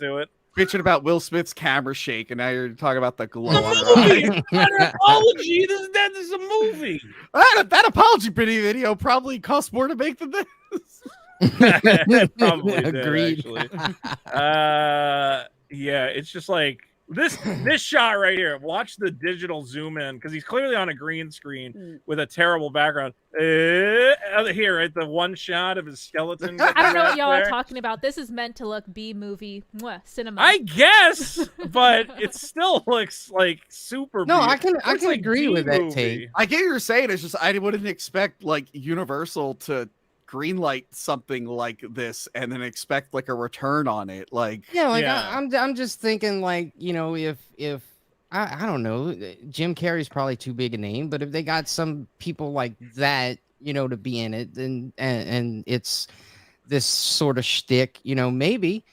bitching about Will Smith's camera shake, and now you're talking about the glow on her eye. An apology. This is a movie. That apology video probably cost more to make than this. Probably Agreed. Did, actually. Yeah, it's just like this shot right here. Watch the digital zoom in because he's clearly on a green screen with a terrible background. Here, right, the one shot of his skeleton. I don't know what y'all are talking about. This is meant to look B movie cinema. I guess, but it still looks like super. No, I can like agree with that take. I get what you're saying. It's just I wouldn't expect like Universal to greenlight something like this and then expect like a return on it. Like, I'm just thinking like, if I don't know, Jim Carrey's probably too big a name, but if they got some people like that, to be in it, then and it's this sort of shtick, maybe,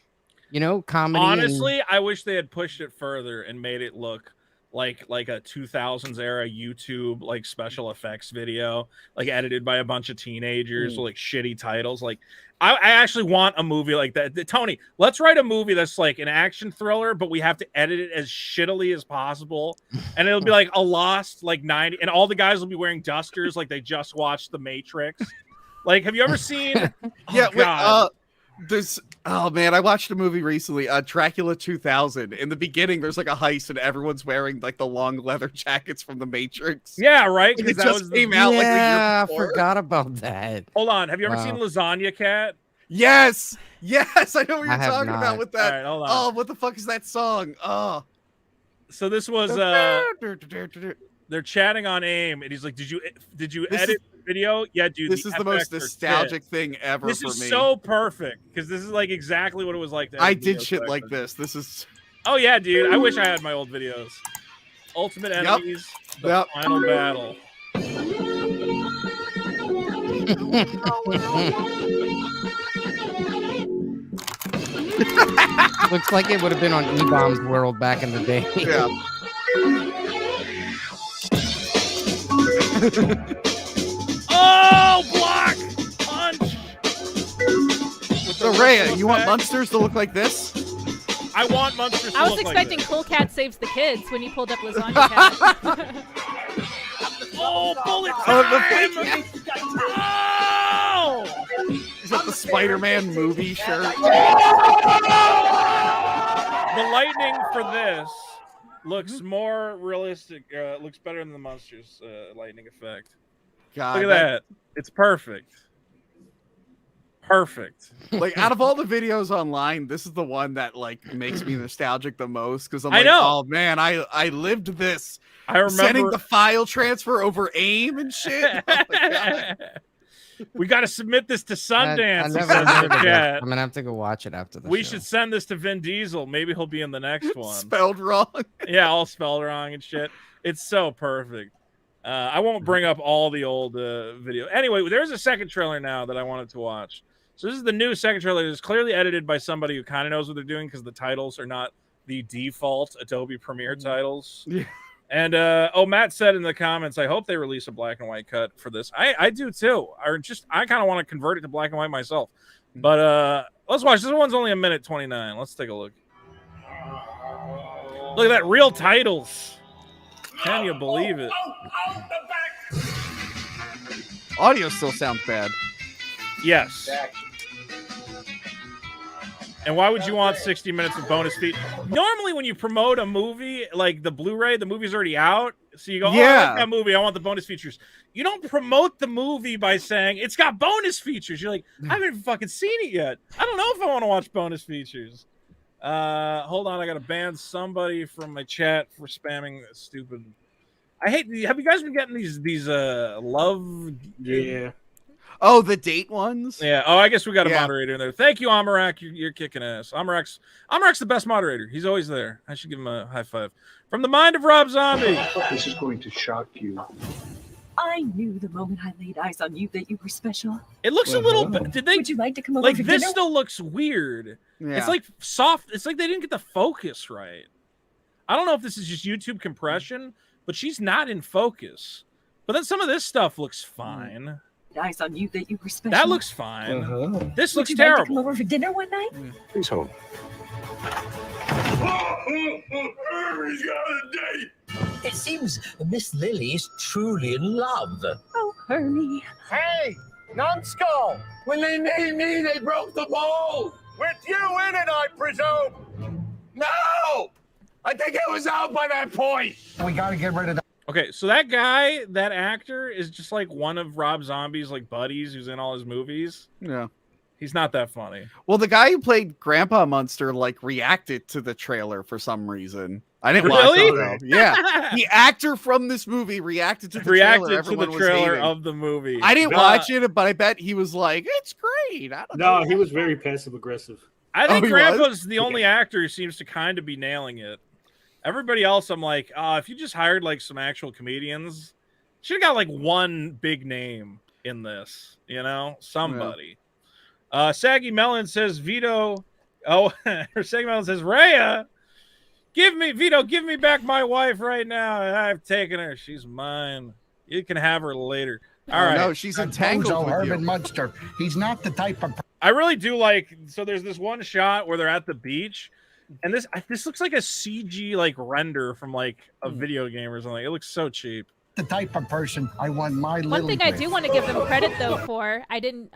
comedy. Honestly, I wish they had pushed it further and made it look like a 2000s era YouTube like special effects video, like edited by a bunch of teenagers with like shitty titles. Like I actually want a movie like that. Tony, let's write a movie that's like an action thriller, but we have to edit it as shittily as possible, and it'll be like a Lost like 90, and all the guys will be wearing dusters like they just watched The Matrix. Like, have you ever seen? Oh man, I watched a movie recently, Dracula 2000. In the beginning, there's like a heist, and everyone's wearing like the long leather jackets from The Matrix. Yeah, right. It just came out like the year before. I forgot about that. Hold on, have you ever seen Lasagna Cat? Yes, I know what you're talking about with that. All right, hold on. Oh, what the fuck is that song? Oh, so this was they're chatting on AIM, and he's like, "Did you edit the video?" Yeah, dude. This is the most nostalgic thing ever this for me. This is so perfect because this is like exactly what it was like. I did shit like this. This is. Oh yeah, dude. I wish I had my old videos. Ultimate Enemies, the final battle. Looks like it would have been on E-Bomb's World back in the day. Yeah. Oh, block! Punch! So, Rhea, you want monsters to look like this? I want monsters to I was look expecting like Cool Cat Saves the Kids when you pulled up Lasagna Cat. Oh, bullet time! Oh! Is that the Spider-Man movie shirt? The lightning for this looks more realistic. Looks better than the monsters lightning effect. God, look at that. It's perfect. Perfect. Like, out of all the videos online, this is the one that like makes me nostalgic the most because I'm like, know. Oh man, I lived this. I remember sending the file transfer over AIM and shit. Oh my God. We got to submit this to Sundance. I never heard of it. I'm gonna have to go watch it after the We show. should send this to Vin Diesel. Maybe he'll be in the next one. Spelled wrong. Yeah, all spelled wrong and shit. It's so perfect. I won't bring up all the old video. Anyway, there's a second trailer now that I wanted to watch. So this is the new second trailer. It's clearly edited by somebody who kind of knows what they're doing because the titles are not the default Adobe Premiere titles. Yeah. And Matt said in the comments, I hope they release a black and white cut for this. I do too. I kind of want to convert it to black and white myself. But let's watch. This one's only 1:29. Let's take a look. Look at that, real titles. Can you believe it? Audio still sounds bad. Yes. And why would you want 60 minutes of bonus feed? Normally, when you promote a movie, like the Blu-ray, the movie's already out. So you go, oh, I like that movie. I want the bonus features. You don't promote the movie by saying, it's got bonus features. You're like, I haven't even fucking seen it yet. I don't know if I want to watch bonus features. Hold on. I got to ban somebody from my chat for spamming stupid. I hate. Have you guys been getting these love? Yeah. Oh, the date ones? Yeah. Oh, I guess we got a moderator in there. Thank you, Amarak. You're kicking ass. Amarak's the best moderator. He's always there. I should give him a high five. From the mind of Rob Zombie. This is going to shock you. I knew the moment I laid eyes on you that you were special. It looks a little bit. Did they? Would you like to come over like for this? dinner? Still looks weird. Yeah. It's like soft. It's like they didn't get the focus right. I don't know if this is just YouTube compression, but she's not in focus. But then some of this stuff looks fine. Eyes on you that you were special. That looks fine. This Would looks you terrible. Like to come over for dinner one night? Please hold. It seems Miss Lily is truly in love. Oh, Hermie. Hey, numbskull! When they made me, they broke the mold! With you in it, I presume! No! I think it was out by that point! We gotta get rid of that. Okay, so that guy, that actor, is just like one of Rob Zombie's like buddies who's in all his movies. Yeah. He's not that funny. Well, the guy who played Grandpa Munster like reacted to the trailer for some reason. I didn't Really? watch it, though. Yeah. The actor from this movie reacted to the trailer. Of the movie. I didn't watch it, but I bet he was like, it's great. I don't know. No, he was very passive aggressive. I think he Grandpa's was? the only actor who seems to kind of be nailing it. Everybody else, I'm like, if you just hired like some actual comedians, should have got like one big name in this, you know, somebody. Yeah. Saggy Melon says Vito. Oh, or Saggy Melon says Rhea. Give me back my wife right now. I've taken her. She's mine. You can have her later. All right. No, she's entangled with you. Munster. He's not the type of. I really do like. So there's this one shot where they're at the beach. And this looks like a CG like render from like a video game or something. It looks so cheap. The type of person I want my One thing I do want to give them credit though for, I didn't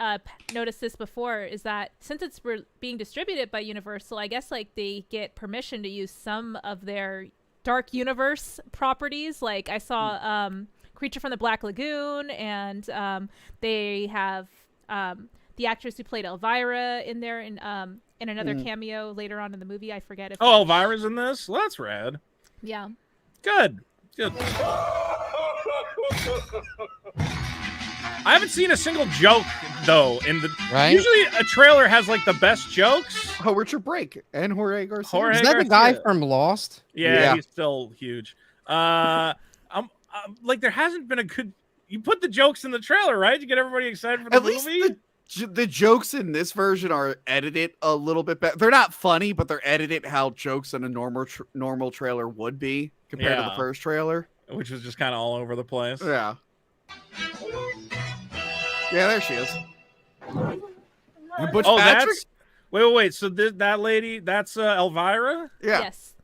notice this before, is that since it's being distributed by Universal, I guess like they get permission to use some of their Dark Universe properties. Like I saw Creature from the Black Lagoon, and they have the actress who played Elvira in there in another cameo later on in the movie. I forget if. Oh, Elvira's in this? Well, that's rad. Yeah. Good. I haven't seen a single joke though in the. Right? Usually, a trailer has like the best jokes. Oh, Richard Brake and Jorge Garcia. Is that the guy from Lost? Yeah, he's still huge. I'm like there hasn't been a good. You put the jokes in the trailer, right? To get everybody excited for the movie. The jokes in this version are edited a little bit better. They're not funny, but they're edited how jokes in a normal trailer would be compared to the first trailer, which was just kind of all over the place. Yeah. Yeah, there she is. And Butch Patrick? That's wait. So that lady, that's Elvira? Yeah. Yes.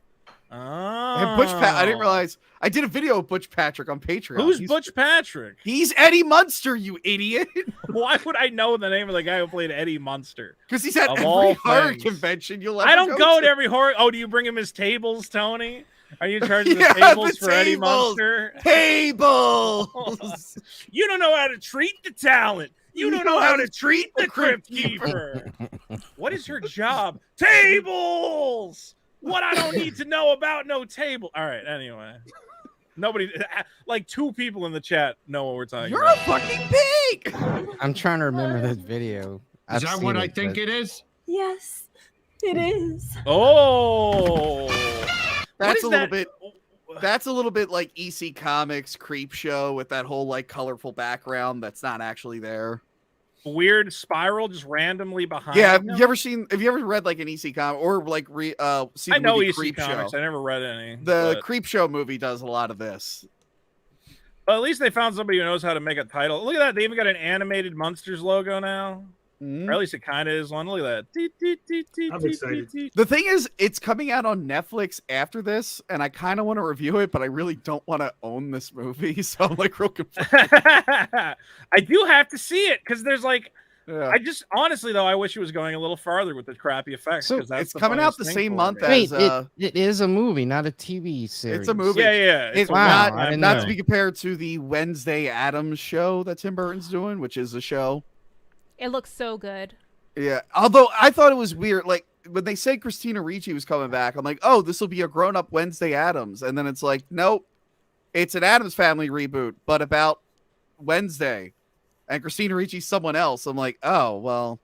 Oh. And I didn't realize. I did a video of Butch Patrick on Patreon. Who's Butch Patrick? He's Eddie Munster, you idiot. Why would I know the name of the guy who played Eddie Munster? Because he's at every horror convention you'll ever I don't go to to every horror. Oh, do you bring him his tables, Tony? Are you in charge of the tables for Eddie Munster? Tables! You don't know how to treat the talent. You don't know how to treat the Crypt Keeper. What is her job? Tables! What I don't need to know about no table. All right, anyway. Nobody, like 2 people in the chat know what we're talking You're about. a fucking pig! I'm trying to remember this video. Is that what I think it is? Yes, it is. Oh! That's a little bit. That's a little bit like EC Comics Creep Show with that whole like colorful background that's not actually there. Weird spiral just randomly behind. Yeah, him? have you ever read like an EC comic or like seen the I know movie EC Creep Comics. Show? I never read any. The Creep Show movie does a lot of this. But at least they found somebody who knows how to make a title. Look at that. They even got an animated Munsters logo now. Or at least it kind of is one. Look at that. I'm excited. The thing is, it's coming out on Netflix after this, and I kind of want to review it, but I really don't want to own this movie, so I'm like real confused. I do have to see it because there's like, Yeah. I just honestly though, I wish it was going a little farther with the crappy effects. So That's It's coming out the funniest same thing for month me. as Wait, it is a movie, not a TV series. it's a movie. Yeah. It's a Wow, I not didn't not know. to be compared to the Wednesday Addams show that Tim Burton's doing, which is a show. It looks so good. Yeah, although I thought it was weird, like when they said Christina Ricci was coming back, I'm like, oh, this will be a grown-up Wednesday Addams, and then it's like, nope, it's an Addams Family reboot, but about Wednesday, and Christina Ricci's someone else. I'm like, oh, well,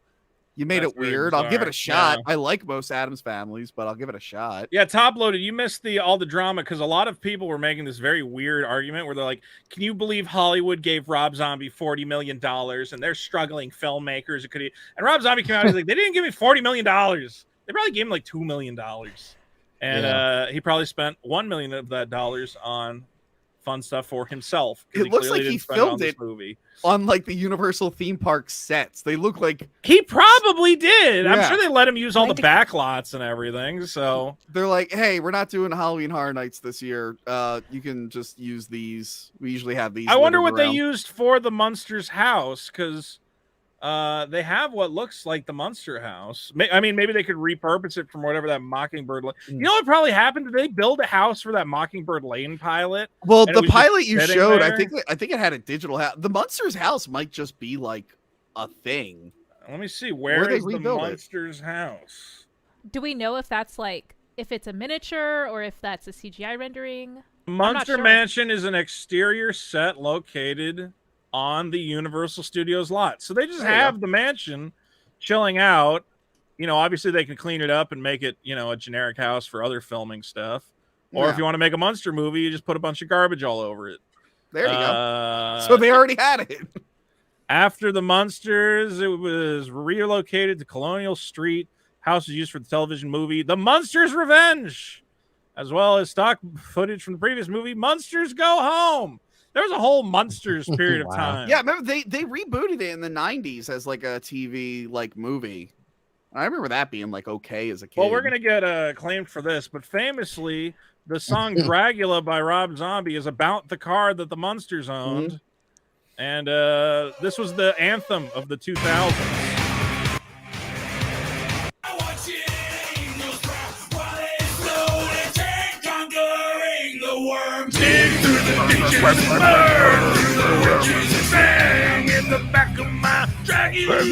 you made That's it very weird. I'll give it a bizarre. shot. I like most Addams Families, but I'll give it a shot. Yeah, Top Loaded, you missed all the drama because a lot of people were making this very weird argument where they're like, can you believe Hollywood gave Rob Zombie $40 million and they're struggling filmmakers? And Rob Zombie came out and was like, they didn't give me $40 million. They probably gave him like $2 million. And he probably spent $1 million of that dollars on fun stuff for himself. It looks like he filmed it movie on like the Universal theme park sets. They look like he probably did. I'm Yeah. sure they let him use all the backlots and everything. So they're like, hey, we're not doing Halloween Horror Nights this year. You can just use these. We usually have these. I wonder littered what they around." used for the Munsters house because they have what looks like the Munster house. I mean, maybe they could repurpose it from whatever that Mockingbird. You know what probably happened? Did they build a house for that Mockingbird Lane pilot? Well, and it the was just pilot you sitting showed, there? I think it had a digital house. The Munsters house might just be like a thing. Let me see. Where Where they is the rebuilt it? Munsters house? Do we know if that's like if it's a miniature or if that's a CGI rendering? Munster sure. Mansion is an exterior set located on the Universal Studios lot. So they just There you have the mansion chilling out. You know, obviously they can clean it up and make it, you know, a generic house for other filming stuff. Or if Yeah. you want to make a Munster movie, you just put a bunch of garbage all over it. There you go. go. So they already had it. After the Munsters, it was relocated to Colonial Street. House was used for the television movie The Munsters Revenge, as well as stock footage from the previous movie Munsters Go Home. There was a whole Munsters period of Wow. time. Yeah, remember they rebooted it in the 90s as like a TV like movie. I remember that being like okay as a kid. Well, we're gonna get claimed for this, but famously, the song "Dragula" by Rob Zombie is about the car that the Munsters owned, and this was the anthem of the 2000s. Dig through the ditches, burn through the witches, bang in the back of my Dragula.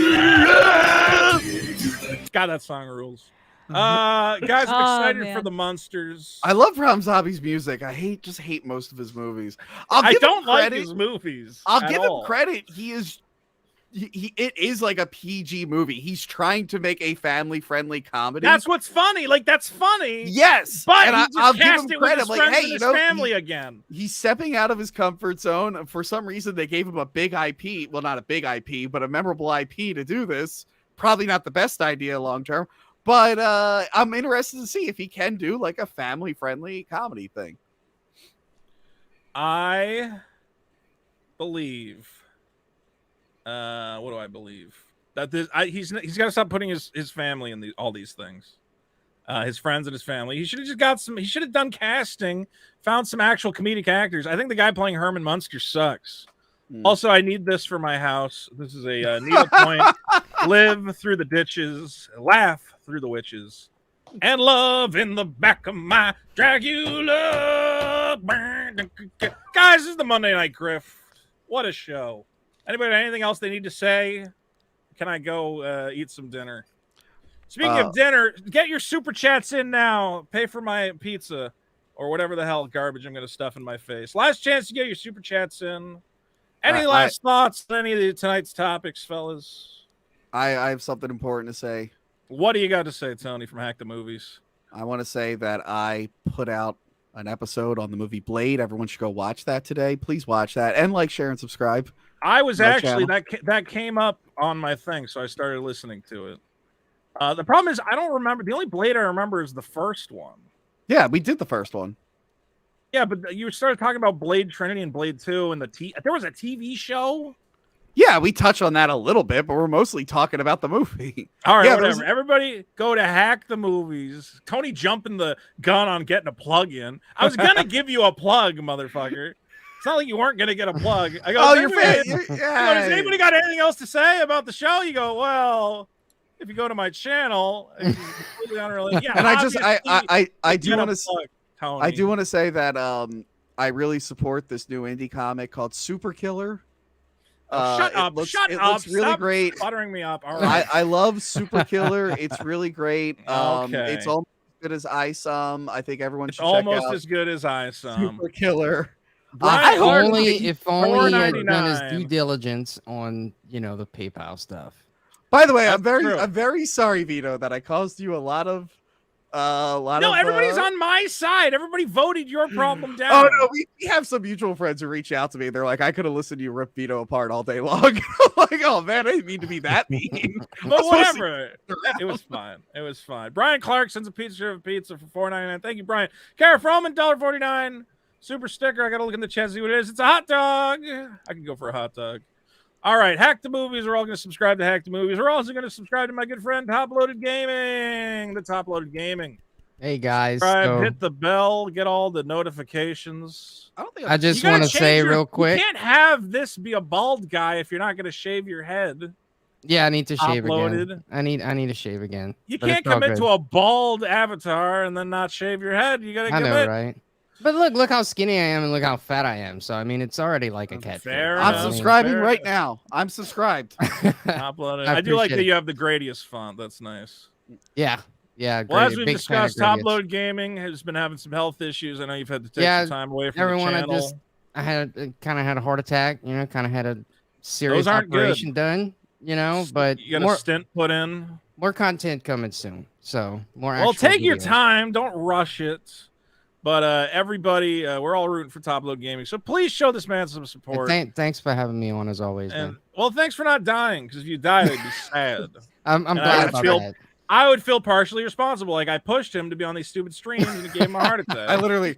God, that song rules. Guys, I'm excited for man. the Munsters. I love Rob Zombie's music. I hate most of his movies. I give him don't like credit. his movies. I'll at give all. him credit. It is like a PG movie. He's trying to make a family-friendly comedy. That's what's funny. Like, that's funny. Yes, But and he just I'll give cast him it with credit. his Like, friends hey, and you his know, family again. he's stepping out of his comfort zone. For some reason, they gave him a big IP. Well, not a big IP, but a memorable IP to do this. Probably not the best idea long term, but I'm interested to see if he can do like a family-friendly comedy thing. I believe. What do I believe? That he's got to stop putting his family in all these things. His friends and his family. He should have just got some. He should have done casting, found some actual comedic actors. I think the guy playing Herman Munster sucks. Also, I need this for my house. This is a needle point. Live through the ditches, laugh through the witches, and love in the back of my Dragula. Guys, this is the Monday Night Grift. What a show. Anybody have anything else they need to say? Can I go eat some dinner? Speaking of dinner, get your super chats in now. Pay for my pizza or whatever the hell garbage I'm going to stuff in my face. Last chance to get your super chats in. Any last thoughts on any of tonight's topics, fellas? I have something important to say. What do you got to say, Tony, from Hack the Movies? I want to say that I put out an episode on the movie Blade. Everyone should go watch that today. Please watch that and like, share, and subscribe. I was My actually channel. that came up on my thing, so I started listening to it. The problem is I don't remember. The only Blade I remember is the first one. Yeah, we did the first one. Yeah, but you started talking about Blade Trinity and Blade 2 and there was a TV show. Yeah, we touch on that a little bit, but we're mostly talking about the movie. All right, Yeah, whatever. Everybody go to Hack the Movies. Tony jumping the gun on getting a plug in. I was going to give you a plug, motherfucker. It's not like you weren't going to get a plug. I go, Oh, has anybody got anything else to say about the show? You go, well, if you go to my channel, it's completely unrelated. Yeah, and I do want to Tony. I do want to say that I really support this new indie comic called Super Killer. Shut up! It looks really Stop great. Buttering me up. All right. I love Super Killer. It's really great. Okay. It's almost as good as ISOM. I think everyone should almost check out as good as ISOM. Super Killer. If only he had $4.99. done his due diligence on, the PayPal stuff. By the way, That's true. I'm very sorry, Vito, that I caused you a lot of. Everybody's on my side. Everybody voted your problem down. Oh no, we have some mutual friends who reach out to me. They're like, I could have listened to you rip Vito apart all day long. I'm like, oh man, I didn't mean to be that mean. But whatever. It was fine. It was fine. Brian Clark sends a pizza for $4.99. Thank you, Brian. Kara Froman, $1.49. Super sticker. I gotta look in the chat and see what it is. It's a hot dog. I can go for a hot dog. All right, Hack the Movies. We're all going to subscribe to Hack the Movies. We're also going to subscribe to my good friend Top Loaded Gaming. The Top Loaded Gaming. Hey guys, hit the bell, get all the notifications. I just want to say real quick, you can't have this be a bald guy if you're not going to shave your head. Yeah, I need to shave Uploaded. again. I need to shave again. You can't commit to a bald avatar and then not shave your head. You got to commit. I know, right? But look how skinny I am and look how fat I am. So I mean, it's already like a catfish. I'm subscribing right now. I'm subscribed. Uploaded. I do like that you have the Gradius font. That's nice. Yeah. Well, as we've discussed, Top Load Gaming has been having some health issues. I know you've had to take some time away from the channel. I kind of had a heart attack. Kind of had a serious operation done. But you got a stint put in. More content coming soon. So more. Well, take your time. Don't rush it. But everybody, we're all rooting for Top Load Gaming. So please show this man some support. Thanks for having me on as always. And, well, thanks for not dying, because if you died, I'd be sad. I'm glad about that. I would feel partially responsible. Like I pushed him to be on these stupid streams and it gave him a heart attack. I literally,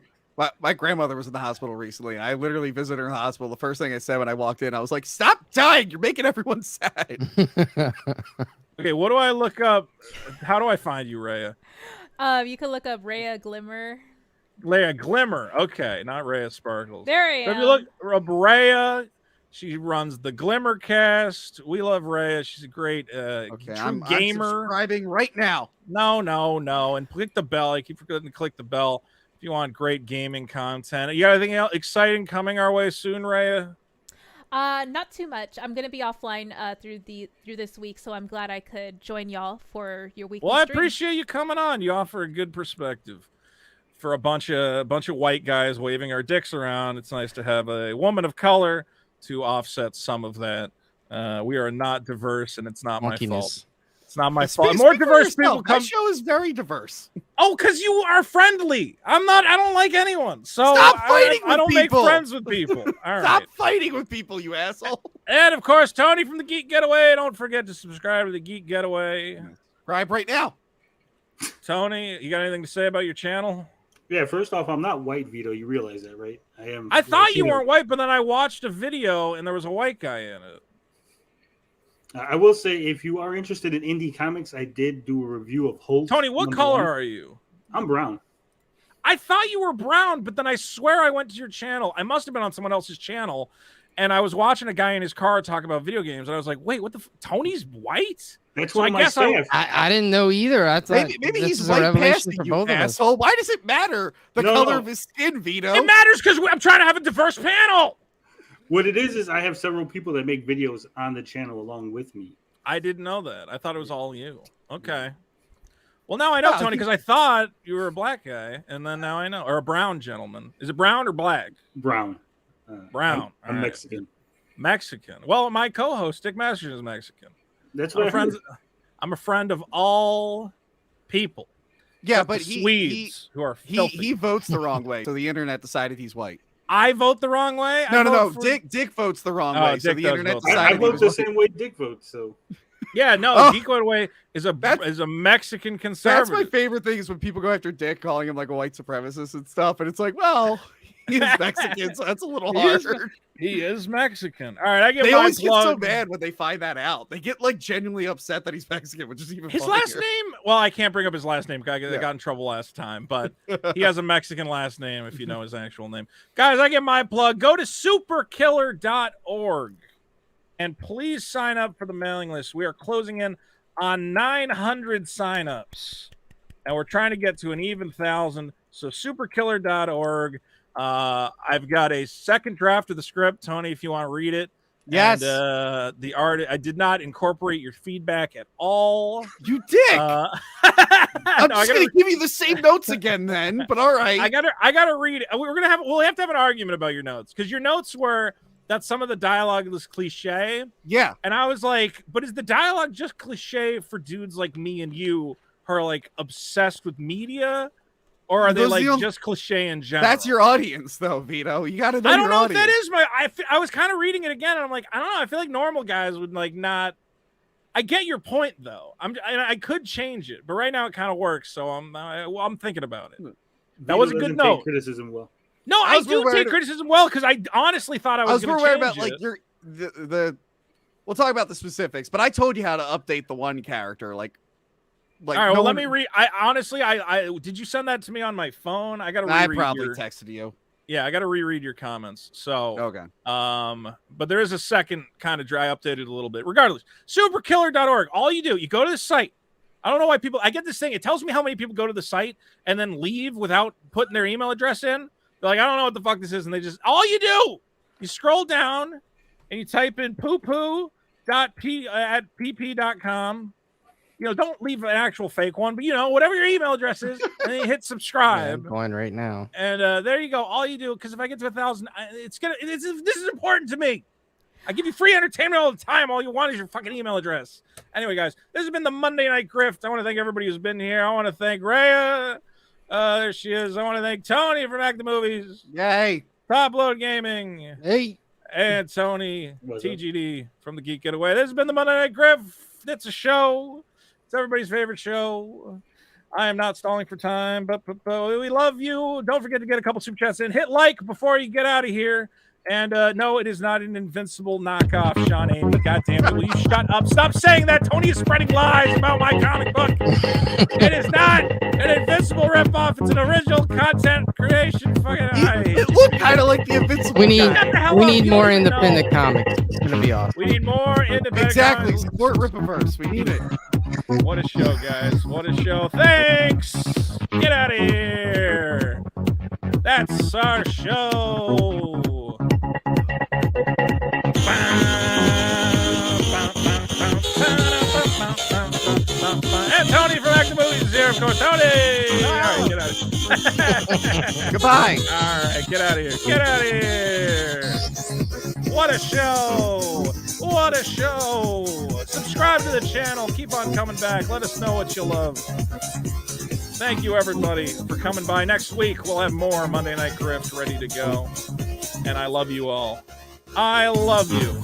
my grandmother was in the hospital recently. I literally visited her in the hospital. The first thing I said when I walked in, I was like, stop dying. You're making everyone sad. Okay, what do I look up? How do I find you, Rhea? You can look up Rhea Glimmer. Rhea Glimmer. Okay, not Rhea Sparkles. There I am. So if you look up Rhea, she runs the Glimmer Cast. We love Rhea. She's a great I'm gamer. subscribing right now. No. And click the bell. I keep forgetting to click the bell if you want great gaming content. You got anything else exciting coming our way soon, Rhea? Not too much. I'm gonna be offline through this week, so I'm glad I could join y'all for your weekly Well, I stream. appreciate you coming on. You offer a good perspective. For a bunch of white guys waving our dicks around, it's nice to have a woman of color to offset some of that. We are not diverse, and it's not my fault. It's not my fault. More diverse people come. My show is very diverse. Oh, because you are friendly. I'm not. I don't like anyone. So stop fighting with people. I don't make friends with people. All right. Stop fighting with people, you asshole. And of course, Tony from the Geek Getaway. Don't forget to subscribe to the Geek Getaway. Subscribe right now. Tony, you got anything to say about your channel? Yeah, first off, I'm not white, Vito. You realize that, right? I am. I thought you weren't white, but then I watched a video and there was a white guy in it. I will say, if you are interested in indie comics, I did do a review of Hulk. Tony, what color are you? I'm brown. I thought you were brown, but then I swear I went to your channel. I must have been on someone else's channel, and I was watching a guy in his car talk about video games, and I was like, wait, what the Tony's white? That's what I guess I didn't know either. I thought maybe he's white past it, you asshole. Why does it matter the color of his skin, Vito? It matters because I'm trying to have a diverse panel. What it is I have several people that make videos on the channel along with me. I didn't know that. I thought it was all you. Okay. Well, now I know, Tony, because I thought you were a black guy, and then now I know. Or a brown gentleman. Is it brown or black? Brown. Brown. I'm Mexican. Mexican. Well, my co-host, Dick Masters, is Mexican. That's what I'm a friend of all people. Yeah, but Swedes who are filthy. He votes the wrong way, so the internet decided he's white. I vote the wrong way? No. Dick votes the wrong way, so the internet decided. I vote the same way Dick votes. So. Yeah, no, Geek Way is a Mexican conservative. That's my favorite thing is when people go after Dick, calling him like a white supremacist and stuff, and it's like, well, He is Mexican, so that's a little hard. He is Mexican. All right, I give They my always get so plug. mad when they find that out. They get like genuinely upset that he's Mexican, which is even His funnier. last name? Well, I can't bring up his last name because I got in trouble last time, but he has a Mexican last name if you know his actual name. Guys, I give my plug. Go to superkiller.org and please sign up for the mailing list. We are closing in on 900 signups, and we're trying to get to an even 1,000. So superkiller.org. I've got a second draft of the script, Tony, if you want to read it. Yes. And, the art, I did not incorporate your feedback at all. You dick. I'm no, just gonna give you the same notes again then, but all right. I gotta read it. We'll have to have an argument about your notes, because your notes were that some of the dialogue was cliche. Yeah. And I was like, but is the dialogue just cliche for dudes like me and you who are like obsessed with media? Or are they like just cliche in general? That's your audience, though, Vito. You got to know your I don't know audience. if that is my. I was kind of reading it again, and I'm like, I don't know. I feel like normal guys would like not. I get your point, though. I could change it, but right now it kind of works. So I'm thinking about it. That was a good note. Take criticism well. No, I do take criticism well, because I honestly thought I was going to change about it. like the. We'll talk about the specifics, but I told you how to update the one character, like. All right, well, let me read. I honestly, I did you send that to me on my phone? I got to reread. I probably texted you. Yeah, I got to reread your comments. So okay. But there is a second kind of dry updated a little bit. Regardless, superkiller.org. All you do, you go to the site. I don't know why people. I get this thing. It tells me how many people go to the site and then leave without putting their email address in. They're like, I don't know what the fuck this is, and they just all you do, you scroll down and you type in poopoo.pp.com. You know, don't leave an actual fake one, but, you know, whatever your email address is, and then you hit subscribe. Yeah, I'm going right now. And there you go. All you do, because if I get to 1,000, this is important to me. I give you free entertainment all the time. All you want is your fucking email address. Anyway, guys, this has been the Monday Night Grift. I want to thank everybody who's been here. I want to thank Rhea. There she is. I want to thank Tony from Act the Movies. Yay. Top Load Gaming. Hey. And Tony, TGD from the Geek Getaway. This has been the Monday Night Grift. It's a show. It's everybody's favorite show. I am not stalling for time, but we love you. Don't forget to get a couple super chats in. Hit like before you get out of here. And no, it is not an invincible knockoff, Sean Amy. God damn it. Will you shut up? Stop saying that. Tony is spreading lies about my comic book. It is not an invincible ripoff. It's an original content creation. Fucking it looked kind of like the invincible. We need more independent comics. It's gonna be awesome. We need more independent Exactly. comics. Support Ripiverse. We need it. What a show, guys. What a show. Thanks. Get out of here. That's our show. And Tony from Act the Movies is here, of course. Tony! All right, get out of here. Goodbye. All right, get out of here. Get out of here. What a show. What a show. Subscribe to the channel. Keep on coming back. Let us know what you love. Thank you, everybody, for coming by. Next week, we'll have more Monday Night Grift ready to go. And I love you all. I love you.